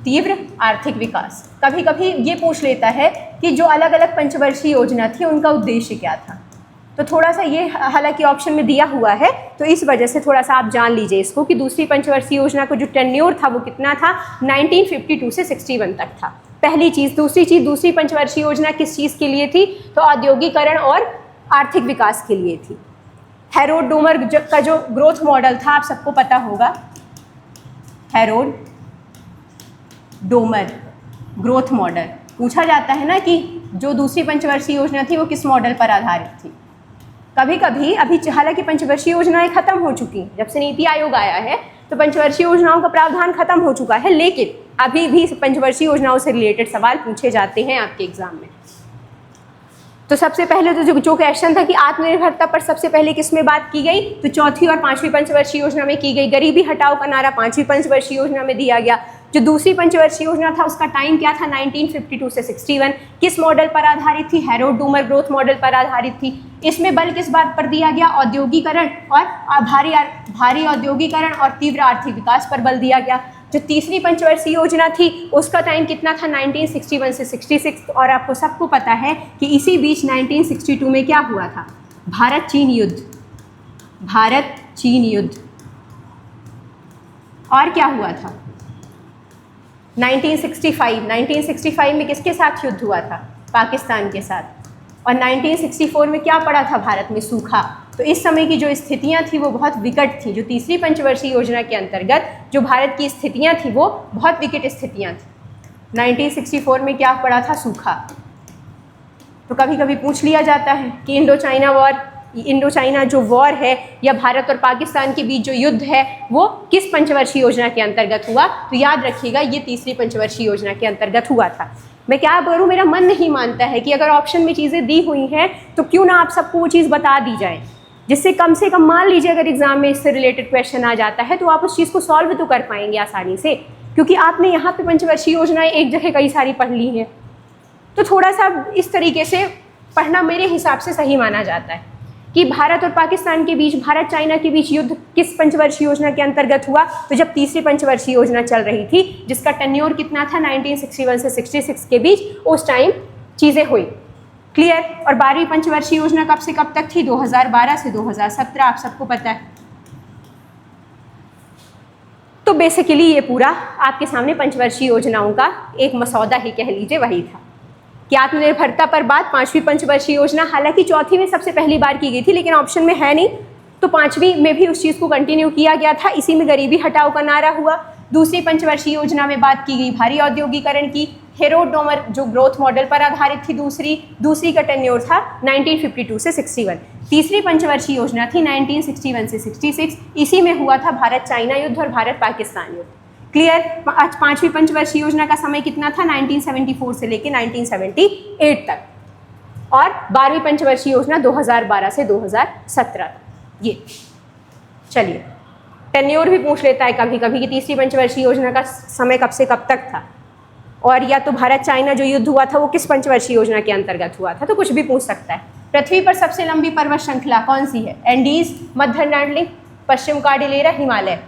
तीव्र आर्थिक विकास। कभी कभी ये पूछ लेता है कि जो अलग अलग पंचवर्षीय योजना थी उनका उद्देश्य क्या था, तो थोड़ा सा ये हालांकि ऑप्शन में दिया हुआ है तो इस वजह से थोड़ा सा आप जान लीजिए इसको कि दूसरी पंचवर्षीय योजना को जो टेन्योर था वो कितना था? 1952 से 61 तक था। पहली चीज़। दूसरी चीज़, दूसरी पंचवर्षीय योजना किस चीज़ के लिए थी? तो औद्योगिकरण और आर्थिक विकास के लिए थी। हेरोड डोमर का जो ग्रोथ मॉडल था आप सबको पता होगा, हेरोड डोमर ग्रोथ मॉडल। पूछा जाता है ना कि जो दूसरी पंचवर्षीय योजना थी वो किस मॉडल पर आधारित थी। कभी कभी अभी हालांकि पंचवर्षीय योजनाएं खत्म हो चुकी हैं, जब से नीति आयोग आया है तो पंचवर्षीय योजनाओं का प्रावधान खत्म हो चुका है, लेकिन अभी भी पंचवर्षीय योजनाओं से रिलेटेड सवाल पूछे जाते हैं आपके एग्जाम में। तो सबसे पहले तो जो क्वेश्चन था कि आत्मनिर्भरता पर सबसे पहले किस में बात की गई? तो चौथी और 5वीं पंचवर्षीय योजना में की गई। गरीबी हटाओ का नारा 5वीं पंचवर्षीय योजना में दिया गया। जो दूसरी पंचवर्षीय योजना था उसका टाइम क्या था? 1952 से 61। किस मॉडल पर आधारित थी? हेरोड डोमर ग्रोथ मॉडल पर आधारित थी। इसमें बल किस बात पर दिया गया? औद्योगिकरण और भारी औद्योगिकरण और तीव्र आर्थिक विकास पर बल दिया गया। जो तीसरी पंचवर्षीय योजना थी उसका टाइम कितना था? 1961 से 66। और आपको सबको पता है कि इसी बीच 1962 में क्या हुआ था? भारत चीन युद्ध। भारत चीन युद्ध। और क्या हुआ था? 1965 में किसके साथ युद्ध हुआ था? पाकिस्तान के साथ। और 1964 में क्या पड़ा था भारत में? सूखा। तो इस समय की जो स्थितियां थी वो बहुत विकट थी। जो तीसरी पंचवर्षीय योजना के अंतर्गत जो भारत की स्थितियां थी वो बहुत विकट स्थितियां थी। 1964 में क्या पड़ा था? सूखा। तो कभी कभी पूछ लिया जाता है कि इंडो चाइना जो वॉर है या भारत और पाकिस्तान के बीच जो युद्ध है वो किस पंचवर्षीय योजना के अंतर्गत हुआ? तो याद रखिएगा ये तीसरी पंचवर्षीय योजना के अंतर्गत हुआ था। मैं क्या करूँ, मेरा मन नहीं मानता है कि अगर ऑप्शन में चीज़ें दी हुई हैं तो क्यों ना आप सबको वो चीज़ बता दी जाए, जिससे कम से कम मान लीजिए अगर एग्जाम में इससे रिलेटेड क्वेश्चन आ जाता है तो आप उस चीज़ को सॉल्व तो कर पाएंगे आसानी से, क्योंकि आपने यहाँ पे पंचवर्षीय योजनाएं एक जगह कई सारी पढ़ ली हैं। तो थोड़ा सा इस तरीके से पढ़ना मेरे हिसाब से सही माना जाता है कि भारत और पाकिस्तान के बीच, भारत चाइना के बीच युद्ध किस पंचवर्षीय योजना के अंतर्गत हुआ? तो जब तीसरी पंचवर्षीय योजना चल रही थी, जिसका टेन्योर कितना था? 1961 से 66 के बीच, उस टाइम चीज़ें हुई। क्लियर? और 12वीं पंचवर्षीय योजना कब से कब तक थी? 2012 से 2017, आप सबको पता है। तो बेसिकली ये पूरा आपके सामने पंचवर्षीय योजनाओं का एक मसौदा ही कह लीजिए वही था कि आत्मनिर्भरता पर बात 5वीं पंचवर्षीय योजना, हालांकि चौथी में सबसे पहली बार की गई थी लेकिन ऑप्शन में है नहीं, तो 5वीं में भी उस चीज़ को कंटिन्यू किया गया था। इसी में गरीबी हटाओ का नारा हुआ। दूसरी पंचवर्षीय योजना में बात की गई भारी औद्योगिकरण की। हेरोड डोमर जो ग्रोथ मॉडल पर आधारित थी दूसरी का टेन्योर था 1952 से 61। तीसरी पंचवर्षीय योजना थी 1961 से 66। इसी में हुआ था भारत चाइना युद्ध और भारत पाकिस्तान युद्ध। क्लियर? आज 5वीं पंचवर्षीय योजना का समय कितना था? 1974 से लेकर 1978 तक। और 12वीं पंचवर्षीय योजना 2012 से 2017 तक। ये चलिए, टेन्योर भी पूछ लेता है कभी कभी कि तीसरी पंचवर्षीय योजना का समय कब से कब तक था, और या तो भारत चाइना जो युद्ध हुआ था वो किस पंचवर्षीय योजना के अंतर्गत हुआ था, तो कुछ भी पूछ सकता है। पृथ्वी पर सबसे लंबी पर्वत श्रृंखला कौन सी है? एंडीज, मध्य दार्जिलिंग, पश्चिम कार्डिलेरा, हिमालय।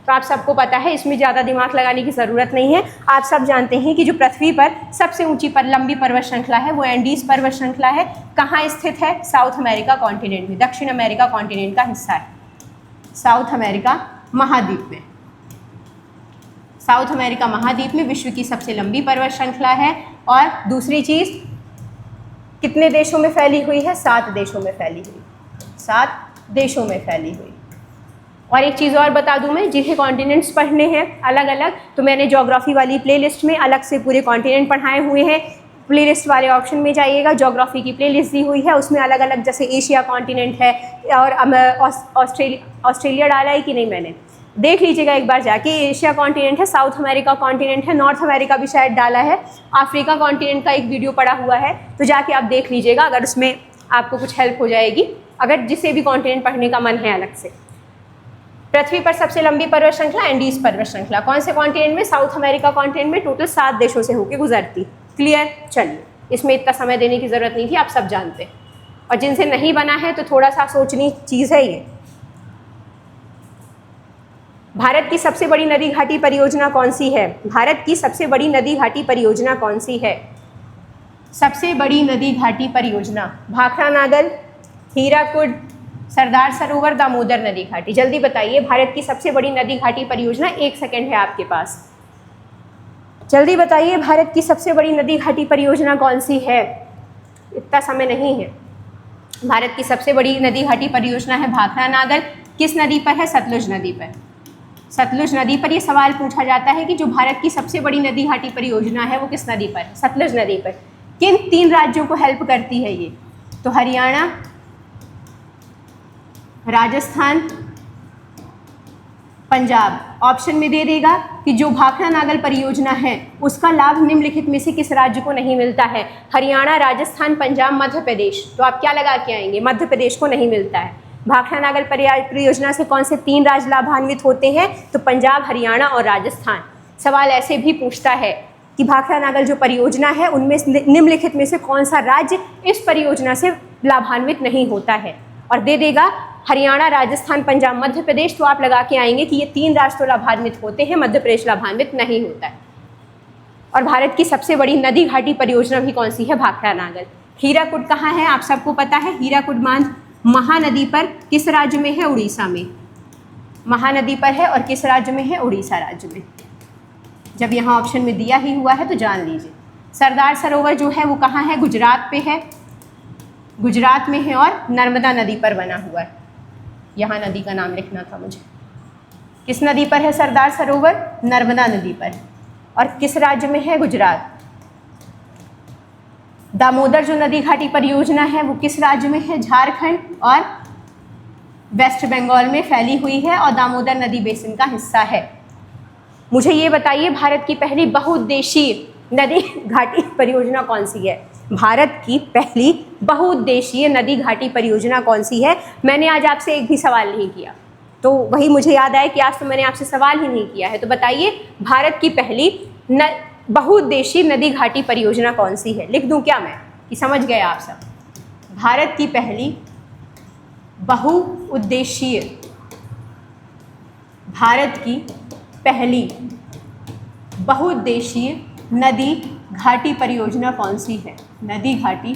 तो आप सबको पता है, इसमें ज़्यादा दिमाग लगाने की ज़रूरत नहीं है। आप सब जानते हैं कि जो पृथ्वी पर सबसे ऊंची लंबी पर्वत श्रृंखला है वो एंडीज पर्वत श्रृंखला है। कहाँ स्थित है? साउथ अमेरिका कॉन्टिनेंट में, दक्षिण अमेरिका कॉन्टिनेंट का हिस्सा है, साउथ अमेरिका महाद्वीप में। साउथ अमेरिका महाद्वीप में विश्व की सबसे लंबी पर्वत श्रृंखला है। और दूसरी चीज़, कितने देशों में फैली हुई है? 7 देशों में फैली हुई, 7 देशों में फैली हुई। और एक चीज़ और बता दूं मैं, जिन्हें कॉन्टिनेंट्स पढ़ने हैं अलग अलग, तो मैंने ज्योग्राफी वाली प्लेलिस्ट में अलग से पूरे कॉन्टिनेंट पढ़ाए हुए हैं। प्लेलिस्ट वाले ऑप्शन में जाइएगा, ज्योग्राफी की प्लेलिस्ट दी हुई है, उसमें अलग अलग, जैसे एशिया कॉन्टिनेंट है और ऑस्ट्रेलिया डाला है कि नहीं मैंने, देख लीजिएगा एक बार जाके, एशिया कॉन्टिनेंट है, साउथ अमेरिका कॉन्टिनेंट है, नॉर्थ अमेरिका भी शायद डाला है, अफ्रीका कॉन्टिनेंट का एक वीडियो पड़ा हुआ है, तो जाके आप देख लीजिएगा, अगर उसमें आपको कुछ हेल्प हो जाएगी, अगर जिसे भी कॉन्टिनेंट पढ़ने का मन है अलग से। पृथ्वी पर सबसे लंबी पर्वत श्रृंखला एंडीज पर्वत श्रृंखला कौन से कॉन्टिनेंट में? साउथ अमेरिका कॉन्टिनेंट में, टोटल 7 देशों से होकर गुजरती। क्लियर? चलिए, इसमें इतना समय देने की ज़रूरत नहीं थी, आप सब जानते हैं, और जिनसे नहीं बना है तो थोड़ा सा सोचनी चीज़ है ये। भारत की सबसे बड़ी नदी घाटी परियोजना कौन सी है? भारत की सबसे बड़ी नदी घाटी परियोजना कौन सी है? सबसे बड़ी नदी घाटी परियोजना, भाखड़ा नागल, हीराकुड, सरदार सरोवर, दामोदर नदी घाटी। जल्दी बताइए, भारत की सबसे बड़ी नदी घाटी परियोजना, 1 सेकंड है आपके पास, जल्दी बताइए, भारत की सबसे बड़ी नदी घाटी परियोजना कौन सी है? इतना समय नहीं है। भारत की सबसे बड़ी नदी घाटी परियोजना है भाखड़ा नागल। किस नदी पर है? सतलुज नदी पर। सतलुज नदी पर ये सवाल पूछा जाता है कि जो भारत की सबसे बड़ी नदी घाटी परियोजना है वो किस नदी पर है? सतलुज नदी पर। किन 3 राज्यों को हेल्प करती है ये? तो हरियाणा, राजस्थान, पंजाब। ऑप्शन में दे देगा कि जो भाखड़ा नागल परियोजना है उसका लाभ निम्नलिखित में से किस राज्य को नहीं मिलता है? हरियाणा, राजस्थान, पंजाब, मध्य प्रदेश। तो आप क्या लगा के आएंगे? मध्य प्रदेश को नहीं मिलता है। भाखड़ा नागल परियोजना से कौन से 3 राज्य लाभान्वित होते हैं? तो पंजाब, हरियाणा और राजस्थान। सवाल ऐसे भी पूछता है कि भाखड़ा नागल जो परियोजना है उनमें निम्नलिखित में से कौन सा राज्य इस परियोजना से लाभान्वित नहीं होता है, और दे देगा हरियाणा, राजस्थान, पंजाब, मध्य प्रदेश। तो आप लगा के आएंगे कि ये 3 राज्य तो लाभान्वित होते हैं, मध्य प्रदेश लाभान्वित नहीं होता है। और भारत की सबसे बड़ी नदी घाटी परियोजना भी कौन सी है? भाखड़ा नागल। हीराकुड कहाँ है? आप सबको पता है, हीराकुड बांध महानदी पर किस राज्य में है? उड़ीसा में। महानदी पर है और किस राज्य में है? उड़ीसा राज्य में। जब यहाँ ऑप्शन में दिया ही हुआ है तो जान लीजिए। सरदार सरोवर जो है वो कहाँ है? गुजरात पे है, गुजरात में है, और नर्मदा नदी पर बना हुआ है। यहाँ नदी का नाम लिखना था मुझे। किस नदी पर है सरदार सरोवर? नर्मदा नदी पर। और किस राज्य में है? गुजरात। दामोदर जो नदी घाटी परियोजना है वो किस राज्य में है? झारखंड और वेस्ट बंगाल में फैली हुई है और दामोदर नदी बेसिन का हिस्सा है। मुझे ये बताइए, भारत की पहली बहुउद्देशीय नदी घाटी परियोजना कौन सी है? भारत की पहली बहुउद्देशीय नदी घाटी परियोजना कौन सी है? मैंने आज आपसे एक भी सवाल नहीं किया, तो वही मुझे याद आया कि आज तो मैंने आपसे सवाल ही नहीं किया है। तो बताइए, भारत की पहली बहुउद्देशीय नदी घाटी परियोजना कौन सी है? लिख दूं क्या मैं कि समझ गए आप सब? भारत की पहली बहुउद्देशीय, भारत की पहली बहुउद्देशीय नदी घाटी परियोजना कौन सी है? नदी घाटी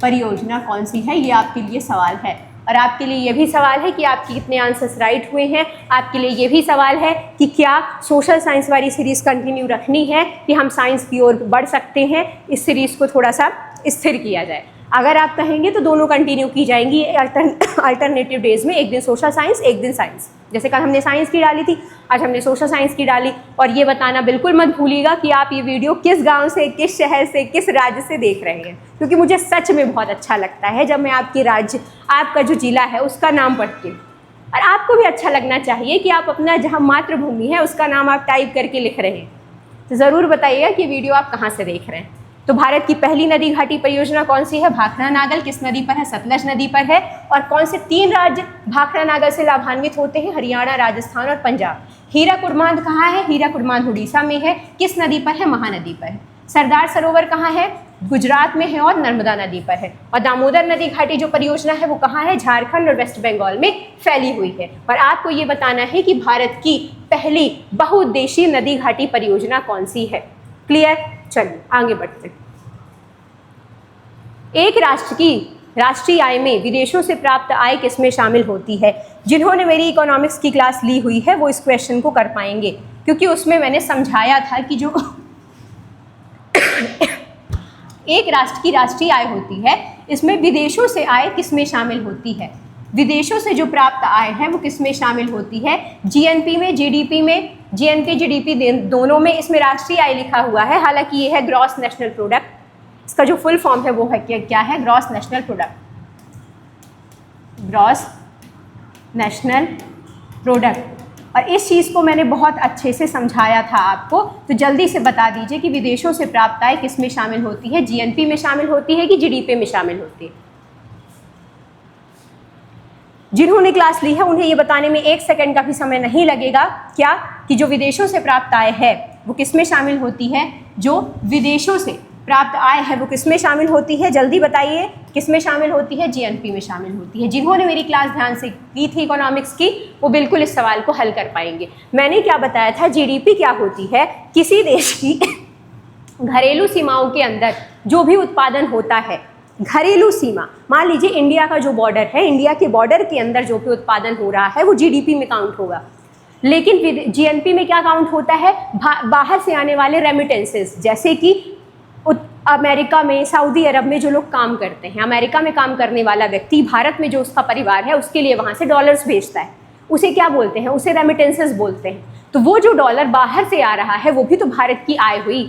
परियोजना कौन सी है? ये आपके लिए सवाल है। और आपके लिए ये भी सवाल है कि आपके कितने आंसर्स राइट हुए हैं। आपके लिए ये भी सवाल है कि क्या सोशल साइंस वाली सीरीज़ कंटिन्यू रखनी है कि हम साइंस की ओर बढ़ सकते हैं, इस सीरीज़ को थोड़ा सा स्थिर किया जाए। अगर आप कहेंगे तो दोनों कंटिन्यू की जाएंगी अल्टरनेटिव डेज में, एक दिन सोशल साइंस, एक दिन साइंस। जैसे कल हमने साइंस की डाली थी, आज हमने सोशल साइंस की डाली। और ये बताना बिल्कुल मत भूलिएगा कि आप ये वीडियो किस गांव से, किस शहर से, किस राज्य से देख रहे हैं, क्योंकि मुझे सच में बहुत अच्छा लगता है जब मैं आपकी राज्य, आपका जो जिला है उसका नाम पढ़ती हूँ। और आपको भी अच्छा लगना चाहिए कि आप अपना जहाँ मातृभूमि है उसका नाम आप टाइप करके लिख रहे हैं। तो ज़रूर बताइएगा कि वीडियो आप कहाँ से देख रहे हैं। तो भारत की पहली नदी घाटी परियोजना कौन सी है? भाखड़ा नागल। किस नदी पर है? सतलज नदी पर है। और कौन से 3 राज्य भाखड़ा नागल से लाभान्वित होते हैं? हरियाणा, राजस्थान और पंजाब। हीराकुड बांध कहाँ है? हीराकुड बांध उड़ीसा में है। किस नदी पर है? महानदी पर है। सरदार सरोवर कहाँ है? गुजरात में है और नर्मदा नदी पर है। और दामोदर नदी घाटी जो परियोजना है वो कहाँ है? झारखंड और वेस्ट बंगाल में फैली हुई है। और आपको ये बताना है कि भारत की पहली बहुउद्देशीय नदी घाटी परियोजना कौन सी है। क्लियर? चलिए आगे बढ़ते हैं। एक राष्ट्र की राष्ट्रीय आय में विदेशों से प्राप्त आय किसमें शामिल होती है? जिन्होंने मेरी इकोनॉमिक्स की क्लास ली हुई है वो इस क्वेश्चन को कर पाएंगे, क्योंकि उसमें मैंने समझाया था कि जो एक राष्ट्र की राष्ट्रीय आय होती है, इसमें विदेशों से आय किसमें शामिल होती है? विदेशों से जो प्राप्त आय है वो किसमें शामिल होती है? जीएनपी में, जीडीपी में, जीएनपी जीडीपी दोनों में इसमें राष्ट्रीय आय लिखा हुआ है। हालांकि ये है ग्रॉस नेशनल प्रोडक्ट, इसका जो फुल फॉर्म है वो है क्या है? Gross national product. Gross national product. और इस चीज़ को मैंने बहुत अच्छे से समझाया था आपको, तो जल्दी से बता दीजिए कि विदेशों से प्राप्त आय किस में शामिल होती है, जीएनपी में शामिल होती है कि जीडीपी में शामिल होती है। जिन्होंने क्लास ली है उन्हें ये बताने में 1 सेकंड का भी समय नहीं लगेगा क्या कि जो विदेशों से प्राप्त आय है वो किस में शामिल होती है, जो विदेशों से प्राप्त आय है वो किस में शामिल होती है, जल्दी बताइए किस में शामिल होती है, जीएनपी में शामिल होती है। जिन्होंने मेरी क्लास ध्यान से की थी इकोनॉमिक्स की वो बिल्कुल इस सवाल को हल कर पाएंगे। मैंने क्या बताया था, जीडीपी क्या होती है, किसी देश की घरेलू सीमाओं के अंदर जो भी उत्पादन होता है, घरेलू सीमा, मान लीजिए इंडिया का जो बॉर्डर है, इंडिया के बॉर्डर के अंदर जो भी उत्पादन हो रहा है वो जीडीपी में काउंट होगा। लेकिन जीएनपी में क्या काउंट होता है, बाहर से आने वाले रेमिटेंसेस, जैसे कि अमेरिका में, सऊदी अरब में जो लोग काम करते हैं, अमेरिका में काम करने वाला व्यक्ति भारत में जो उसका परिवार है उसके लिए वहाँ से डॉलर्स भेजता है, उसे क्या बोलते हैं, उसे रेमिटेंसेस बोलते हैं। तो वो जो डॉलर बाहर से आ रहा है वो भी तो भारत की आय हुई,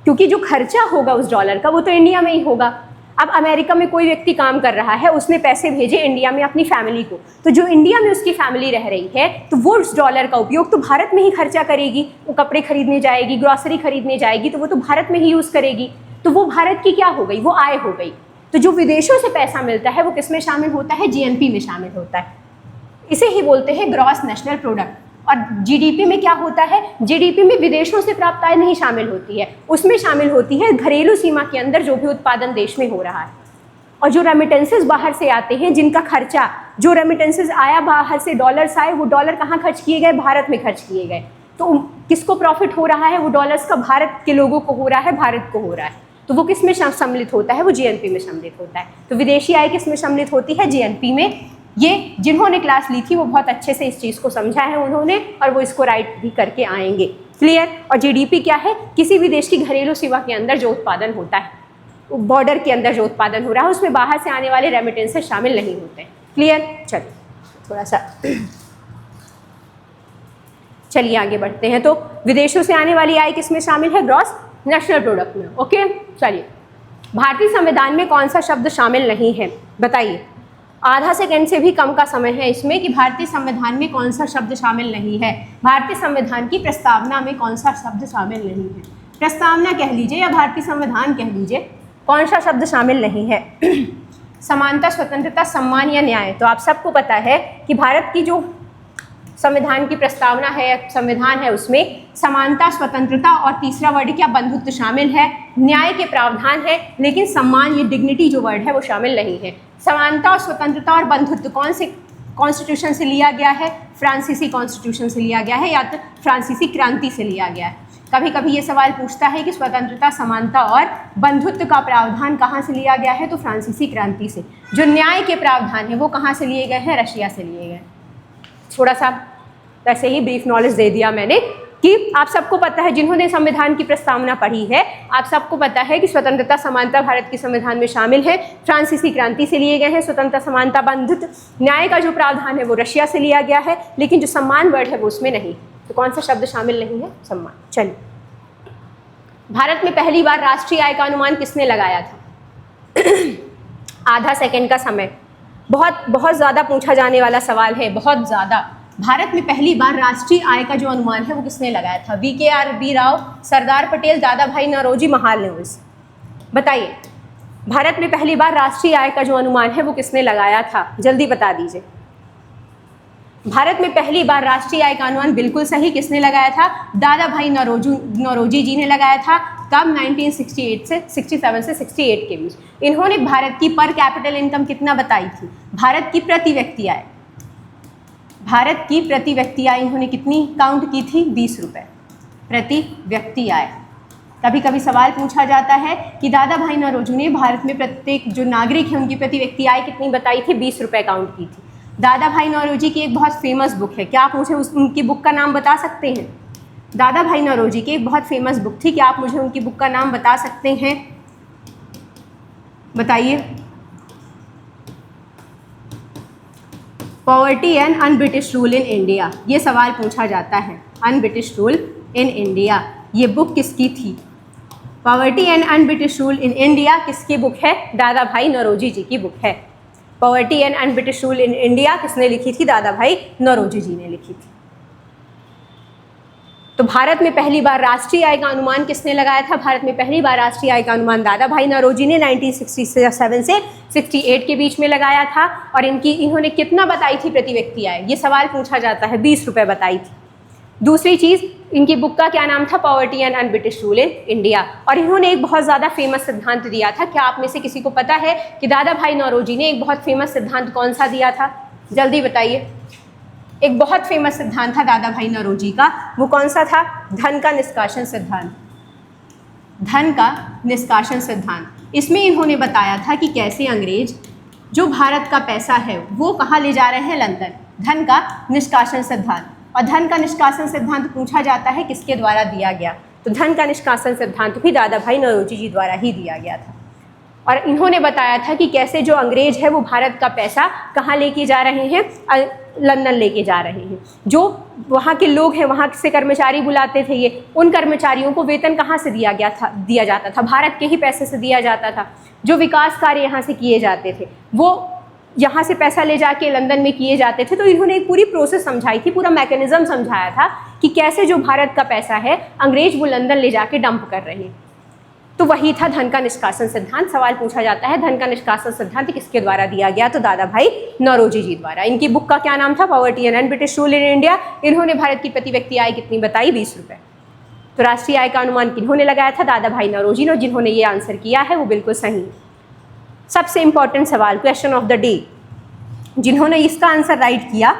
क्योंकि जो खर्चा होगा उस डॉलर का वो तो इंडिया में ही होगा। अब अमेरिका में कोई व्यक्ति काम कर रहा है, उसने पैसे भेजे इंडिया में अपनी फैमिली को, तो जो इंडिया में उसकी फैमिली रह रही है तो वो उस डॉलर का उपयोग तो भारत में ही खर्चा करेगी, वो कपड़े खरीदने जाएगी, ग्रॉसरी खरीदने जाएगी, तो वो तो भारत में ही यूज़ करेगी, तो वो भारत की क्या हो गई, वो आय हो गई। तो जो विदेशों से पैसा मिलता है वो किस में शामिल होता है, जीएनपी में शामिल होता है। इसे ही बोलते हैं ग्रॉस नेशनल प्रोडक्ट। और जीडीपी में क्या होता है, जीडीपी में विदेशों से प्राप्त आय नहीं शामिल होती है, उसमें शामिल होती है घरेलू सीमा के अंदर जो भी उत्पादन देश में हो रहा है। और जो रेमिटेंसेस बाहर से आते हैं, जिनका खर्चा, जो रेमिटेंसेस आया बाहर से, डॉलर्स आए, वो डॉलर कहाँ खर्च किए गए, भारत में खर्च किए गए। तो किसको प्रॉफिट हो रहा है, वो डॉलर्स का भारत के लोगों को हो रहा है, भारत को हो रहा है। तो वो किस में सम्मिलित होता है, वो जीएनपी में सम्मिलित होता है। तो विदेशी आय किस में सम्मिलित होती है, जीएनपी में। ये जिन्होंने क्लास ली थी वो बहुत अच्छे से इस चीज़ को समझा है उन्होंने, और वो इसको राइट भी करके आएंगे। क्लियर। और जीडीपी क्या है, किसी भी देश की घरेलू सीमा के अंदर जो उत्पादन होता है, बॉर्डर के अंदर जो उत्पादन हो रहा है उसमें बाहर से आने वाले रेमिटेंसेस शामिल नहीं होते। क्लियर। चलिए थोड़ा सा चलिए आगे बढ़ते हैं। तो विदेशों से आने वाली आय किस में शामिल है, ग्रॉस नेशनल प्रोडक्ट में। ओके चलिए, भारतीय संविधान में कौन सा शब्द शामिल नहीं है, बताइए। आधा सेकंड से भी कम का समय है इसमें कि भारतीय संविधान में कौन सा शब्द शामिल नहीं है। भारतीय संविधान की प्रस्तावना में कौन सा शब्द शामिल नहीं है, प्रस्तावना कह लीजिए या भारतीय संविधान कह लीजिए, कौन सा शब्द शामिल नहीं है। समानता, स्वतंत्रता, सम्मान या न्याय। तो आप सबको पता है कि भारत की जो संविधान की प्रस्तावना है, संविधान है, उसमें समानता, स्वतंत्रता और तीसरा वर्ड क्या, बंधुत्व शामिल है। न्याय के प्रावधान है, लेकिन सम्मान, ये डिग्निटी जो वर्ड है वो शामिल नहीं है। समानता और स्वतंत्रता और बंधुत्व कौन से कॉन्स्टिट्यूशन से लिया गया है, फ्रांसीसी कॉन्स्टिट्यूशन से लिया गया है या तो फ्रांसीसी क्रांति से लिया गया है। कभी कभी ये सवाल पूछता है कि स्वतंत्रता, समानता और बंधुत्व का प्रावधान कहाँ से लिया गया है, तो फ्रांसीसी क्रांति से। जो न्याय के प्रावधान है वो कहाँ से लिए गए हैं, रशिया से लिए गए। थोड़ा सा वैसे ही ब्रीफ नॉलेज दे दिया मैंने कि आप सबको पता है, जिन्होंने संविधान की प्रस्तावना पढ़ी है, आप सबको पता है कि स्वतंत्रता, समानता भारत के संविधान में शामिल है, फ्रांसीसी क्रांति से लिए गए हैं। स्वतंत्रता, समानता, बंधुत्व, न्याय का जो प्रावधान है वो रशिया से लिया गया है, लेकिन जो सम्मान वर्ड है वो उसमें नहीं। तो कौन सा शब्द शामिल नहीं है, सम्मान। चलिए, भारत में पहली बार राष्ट्रीय आय का अनुमान किसने लगाया था। आधा सेकंड का समय, बहुत ज़्यादा पूछा जाने वाला सवाल है, बहुत ज़्यादा। भारत में पहली बार राष्ट्रीय आय का जो अनुमान है वो किसने लगाया था, VKR राव, सरदार पटेल, दादा भाई नौरोजी, महालनोबिस। बताइए, भारत में पहली बार राष्ट्रीय आय का जो अनुमान है वो किसने लगाया था, जल्दी बता दीजिए। भारत में पहली बार राष्ट्रीय आय का अनुमान बिल्कुल सही, किसने लगाया था, दादा भाई नौरोजी जी ने लगाया था। कब, 1968 से 67 से 68 के बीच। इन्होंने भारत की पर कैपिटल इनकम कितना बताई थी, भारत की प्रति व्यक्ति आय, भारत की प्रति व्यक्ति आय इन्होंने कितनी काउंट की थी, 20 रुपये प्रति व्यक्ति आय। कभी कभी सवाल पूछा जाता है कि दादा भाई नौरोजी ने भारत में प्रत्येक जो नागरिक है उनकी प्रति व्यक्ति आय कितनी बताई थी, 20 रुपये काउंट की थी। दादा भाई नौरोजी की एक बहुत फेमस बुक है, क्या आप मुझे उनकी बुक का नाम बता सकते हैं। दादा भाई नौरोजी की एक बहुत फेमस बुक थी, क्या आप मुझे उनकी बुक का नाम बता सकते हैं, बताइए। Poverty and un British rule in India, ये सवाल पूछा जाता है। Un British rule in India, ये बुक किसकी थी। Poverty and un British rule in India किसकी बुक है, दादा भाई नौरोजी जी की बुक है। Poverty and un British rule in India किसने लिखी थी, दादा भाई नौरोजी जी ने लिखी थी। तो भारत में पहली बार राष्ट्रीय आय का अनुमान किसने लगाया था? भारत में पहली बार राष्ट्रीय आय का अनुमान दादा भाई नौरोजी ने 1967 से 68 के बीच में लगाया था। और इन्होंने कितना बताई थी प्रति व्यक्ति आय? ये सवाल पूछा जाता है, 20 रुपये बताई थी। दूसरी चीज़, इनकी बुक का क्या नाम था? Poverty and un-British rule in India. और इन्होंने एक बहुत ज़्यादा फेमस सिद्धांत दिया था। क्या आप में से किसी को पता है कि दादा भाई नौरोजी ने एक बहुत फेमस सिद्धांत कौन सा दिया था? जल्दी बताइए। एक बहुत फेमस सिद्धांत था दादा भाई नौरोजी का, वो कौन सा था? धन का निष्कासन सिद्धांत। धन का निष्कासन सिद्धांत। इसमें इन्होंने बताया था कि कैसे अंग्रेज जो भारत का पैसा है वो कहाँ ले जा रहे हैं? लंदन। धन का निष्कासन सिद्धांत। और धन का निष्कासन सिद्धांत पूछा जाता है किसके द्वारा दिया गया? तो धन का निष्कासन सिद्धांत भी दादा भाई नौरोजी जी द्वारा ही दिया गया था। और इन्होंने बताया था कि कैसे जो अंग्रेज है वो भारत का पैसा कहाँ लेके जा रहे हैं? लंदन लेके जा रहे हैं। जो वहाँ के लोग हैं, वहाँ से कर्मचारी बुलाते थे ये, उन कर्मचारियों को वेतन कहाँ से दिया जाता था? भारत के ही पैसे से दिया जाता था। जो विकास कार्य यहाँ से किए जाते थे वो यहाँ से पैसा ले जाके लंदन में किए जाते थे। तो इन्होंने एक पूरी प्रोसेस समझाई थी, पूरा मैकेनिज्म समझाया था कि कैसे जो भारत का पैसा है अंग्रेज वो लंदन ले जाके डंप कर रहे हैं। तो वही था धन का निष्कासन सिद्धांत। सवाल पूछा जाता है धन का निष्कासन सिद्धांत किसके द्वारा दिया गया? तो दादा भाई नौरोजी जी द्वारा। इनकी बुक का क्या नाम था? Poverty and un-British rule in India. इन्होंने भारत की प्रति व्यक्ति आय कितनी बताई? 20 रुपये। तो राष्ट्रीय आय का अनुमान किन्होंने लगाया था? दादा भाई नौरोजी ने। जिन्होंने ये आंसर किया है वो बिल्कुल सही है। सबसे इंपॉर्टेंट सवाल, क्वेश्चन ऑफ द डे, जिन्होंने इसका आंसर राइट किया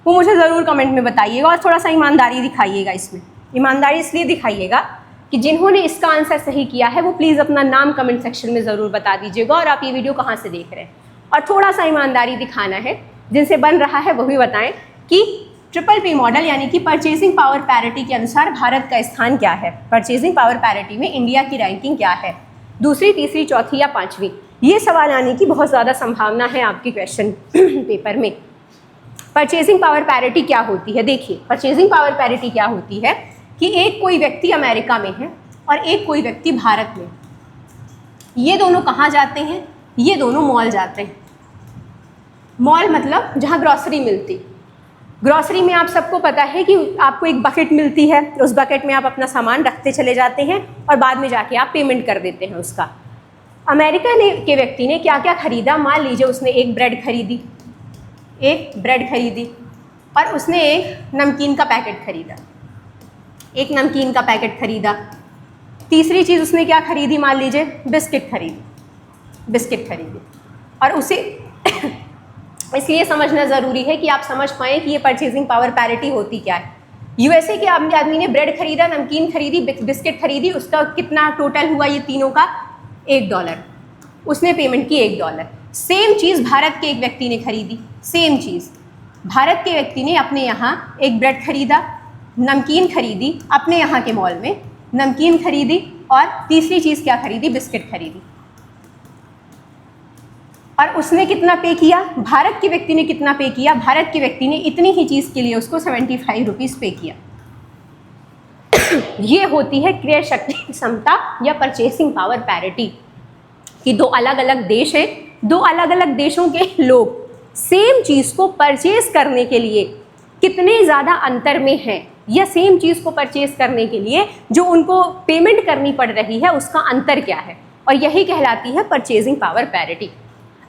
वो मुझे ज़रूर कमेंट में बताइएगा और थोड़ा सा ईमानदारी दिखाइएगा। इसमें ईमानदारी इसलिए दिखाइएगा कि जिन्होंने इसका आंसर सही किया है वो प्लीज़ अपना नाम कमेंट सेक्शन में ज़रूर बता दीजिएगा और आप ये वीडियो कहाँ से देख रहे हैं। और थोड़ा सा ईमानदारी दिखाना है, जिनसे बन रहा है वो भी बताएं कि ट्रिपल मॉडल यानी कि परचेजिंग पावर पैरिटी के अनुसार भारत का स्थान क्या है? परचेजिंग पावर पैरिटी में इंडिया की रैंकिंग क्या है? दूसरी, तीसरी, चौथी या पाँचवीं? ये सवाल आने की बहुत ज़्यादा संभावना है आपके क्वेश्चन पेपर में। परचेजिंग पावर पैरिटी क्या होती है? देखिए, परचेजिंग पावर पैरिटी क्या होती है कि एक कोई व्यक्ति अमेरिका में है और एक कोई व्यक्ति भारत में, ये दोनों कहाँ जाते हैं? ये दोनों मॉल जाते हैं। मॉल मतलब जहाँ ग्रॉसरी मिलती। ग्रॉसरी में आप सबको पता है कि आपको एक बकेट मिलती है, उस बकेट में आप अपना सामान रखते चले जाते हैं और बाद में जाके आप पेमेंट कर देते हैं उसका। अमेरिका के व्यक्ति ने क्या क्या खरीदा? मान लीजिए उसने एक ब्रेड खरीदी और उसने एक नमकीन का पैकेट खरीदा। तीसरी चीज़ उसने क्या खरीदी? मान लीजिए बिस्किट खरीदी। और उसे इसलिए समझना ज़रूरी है कि आप समझ पाएँ कि ये परचेजिंग पावर पैरिटी होती क्या है। यूएसए के आदमी ने ब्रेड खरीदा, नमकीन खरीदी, बिस्किट खरीदी, उसका कितना टोटल हुआ ये तीनों का? $1। उसने पेमेंट की $1। सेम चीज़ भारत के एक व्यक्ति ने खरीदी। सेम चीज़ भारत के व्यक्ति ने अपने यहाँ एक ब्रेड खरीदा, नमकीन खरीदी, अपने यहाँ के मॉल में नमकीन खरीदी और तीसरी चीज़ क्या खरीदी? बिस्किट खरीदी। और उसने कितना पे किया? भारत के व्यक्ति ने कितना पे किया? भारत के व्यक्ति ने इतनी ही चीज़ के लिए उसको 75 रुपीज़ पे किया। ये होती है क्रय शक्ति क्षमता या परचेसिंग पावर पैरिटी कि दो अलग अलग देश हैं, दो अलग अलग देशों के लोग सेम चीज़ को परचेज करने के लिए कितने ज़्यादा अंतर में हैं, या सेम चीज़ को परचेज करने के लिए जो उनको पेमेंट करनी पड़ रही है उसका अंतर क्या है, और यही कहलाती है परचेजिंग पावर पैरिटी।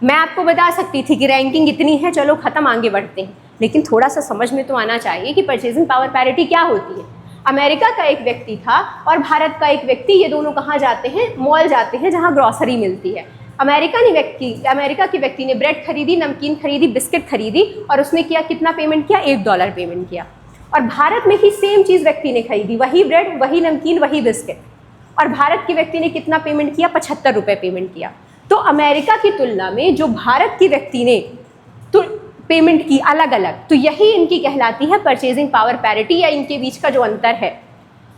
मैं आपको बता सकती थी कि रैंकिंग इतनी है, चलो ख़त्म, आगे बढ़ते हैं, लेकिन थोड़ा सा समझ में तो आना चाहिए कि परचेजिंग पावर पैरिटी क्या होती है। अमेरिका का एक व्यक्ति था और भारत का एक व्यक्ति, ये दोनों कहाँ जाते हैं? मॉल जाते हैं जहाँ ग्रॉसरी मिलती है। अमेरिका के व्यक्ति ने ब्रेड खरीदी, नमकीन खरीदी, बिस्किट खरीदी और उसने कितना पेमेंट किया? $1 पेमेंट किया। और भारत में ही सेम चीज़ व्यक्ति ने खरीदी, वही ब्रेड, वही नमकीन, वही बिस्किट, और भारत के व्यक्ति ने कितना पेमेंट किया? 75 रुपये पेमेंट किया। तो अमेरिका की तुलना में जो भारत के व्यक्ति ने तो पेमेंट की अलग अलग, तो यही इनकी कहलाती है परचेजिंग पावर पैरिटी, या इनके बीच का जो अंतर है।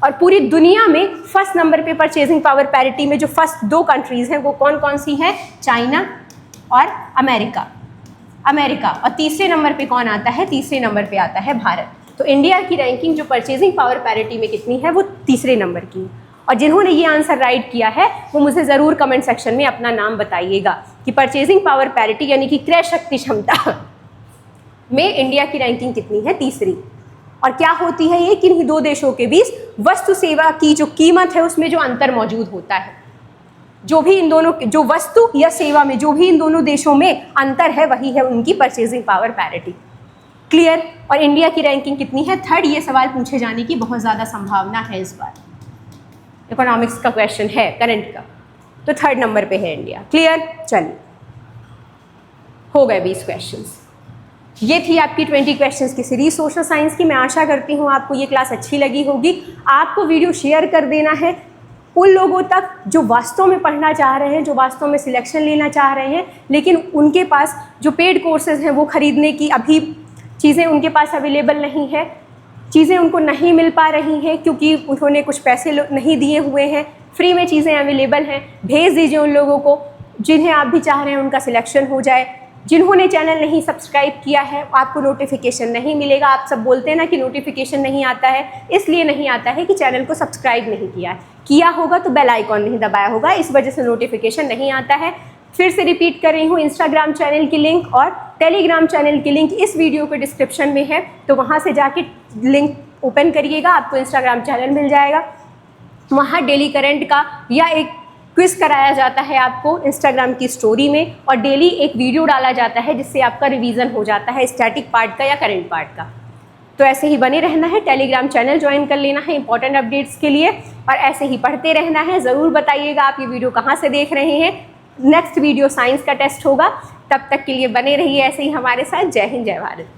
और पूरी दुनिया में फर्स्ट नंबर पे परचेजिंग पावर पैरिटी में जो फर्स्ट 2 कंट्रीज़ हैं वो कौन कौन सी हैं? चाइना और अमेरिका। और तीसरे नंबर पे कौन आता है? तीसरे नंबर पे आता है भारत। तो इंडिया की रैंकिंग जो परचेजिंग पावर पैरिटी में कितनी है? वो तीसरे नंबर की है। और जिन्होंने ये आंसर राइट किया है वो मुझे ज़रूर कमेंट सेक्शन में अपना नाम बताइएगा कि परचेजिंग पावर पैरिटी यानी कि क्रय शक्ति क्षमता में इंडिया की रैंकिंग कितनी है? तीसरी। और क्या होती है ये, किन्हीं दो देशों के बीच वस्तु सेवा की जो कीमत है उसमें जो अंतर मौजूद होता है, जो भी इन दोनों, जो वस्तु या सेवा में जो भी इन दोनों देशों में अंतर है वही है उनकी परचेजिंग पावर पैरिटी। क्लियर। और इंडिया की रैंकिंग कितनी है, 3rd। ये सवाल पूछे जाने की बहुत ज़्यादा संभावना है इस बार, इकोनॉमिक्स का क्वेश्चन है करंट का, तो 3rd नंबर पे है इंडिया। क्लियर। चलिए, हो गए 20 क्वेश्चंस। ये थी आपकी 20 क्वेश्चंस की सीरीज सोशल साइंस की। मैं आशा करती हूँ आपको ये क्लास अच्छी लगी होगी। आपको वीडियो शेयर कर देना है उन लोगों तक जो वास्तव में पढ़ना चाह रहे हैं, जो वास्तव में सिलेक्शन लेना चाह रहे हैं, लेकिन उनके पास जो पेड कोर्सेज हैं वो खरीदने की अभी चीज़ें उनके पास अवेलेबल नहीं है, चीज़ें उनको नहीं मिल पा रही हैं क्योंकि उन्होंने कुछ पैसे नहीं दिए हुए हैं। फ्री में चीज़ें अवेलेबल हैं, भेज दीजिए उन लोगों को जिन्हें आप भी चाह रहे हैं उनका सिलेक्शन हो जाए। जिन्होंने चैनल नहीं सब्सक्राइब किया है आपको नोटिफिकेशन नहीं मिलेगा। आप सब बोलते हैं ना कि नोटिफिकेशन नहीं आता है, इसलिए नहीं आता है कि चैनल को सब्सक्राइब नहीं किया है। किया होगा तो बेल आइकॉन नहीं दबाया होगा, इस वजह से नोटिफिकेशन नहीं आता है। फिर से रिपीट कर रही हूँ, इंस्टाग्राम चैनल की लिंक और टेलीग्राम चैनल की लिंक इस वीडियो के डिस्क्रिप्शन में है, तो वहाँ से जाके लिंक ओपन करिएगा, आपको इंस्टाग्राम चैनल मिल जाएगा। वहाँ डेली करंट का या एक क्विज कराया जाता है आपको इंस्टाग्राम की स्टोरी में, और डेली एक वीडियो डाला जाता है जिससे आपका रिवीजन हो जाता है स्टैटिक पार्ट का या करंट पार्ट का। तो ऐसे ही बने रहना है, टेलीग्राम चैनल ज्वाइन कर लेना है इंपॉर्टेंट अपडेट्स के लिए, और ऐसे ही पढ़ते रहना है। ज़रूर बताइएगा आप ये वीडियो कहाँ से देख रहे हैं। नेक्स्ट वीडियो साइंस का टेस्ट होगा, तब तक के लिए बने रहिए ऐसे ही हमारे साथ। जय हिंद, जय भारत।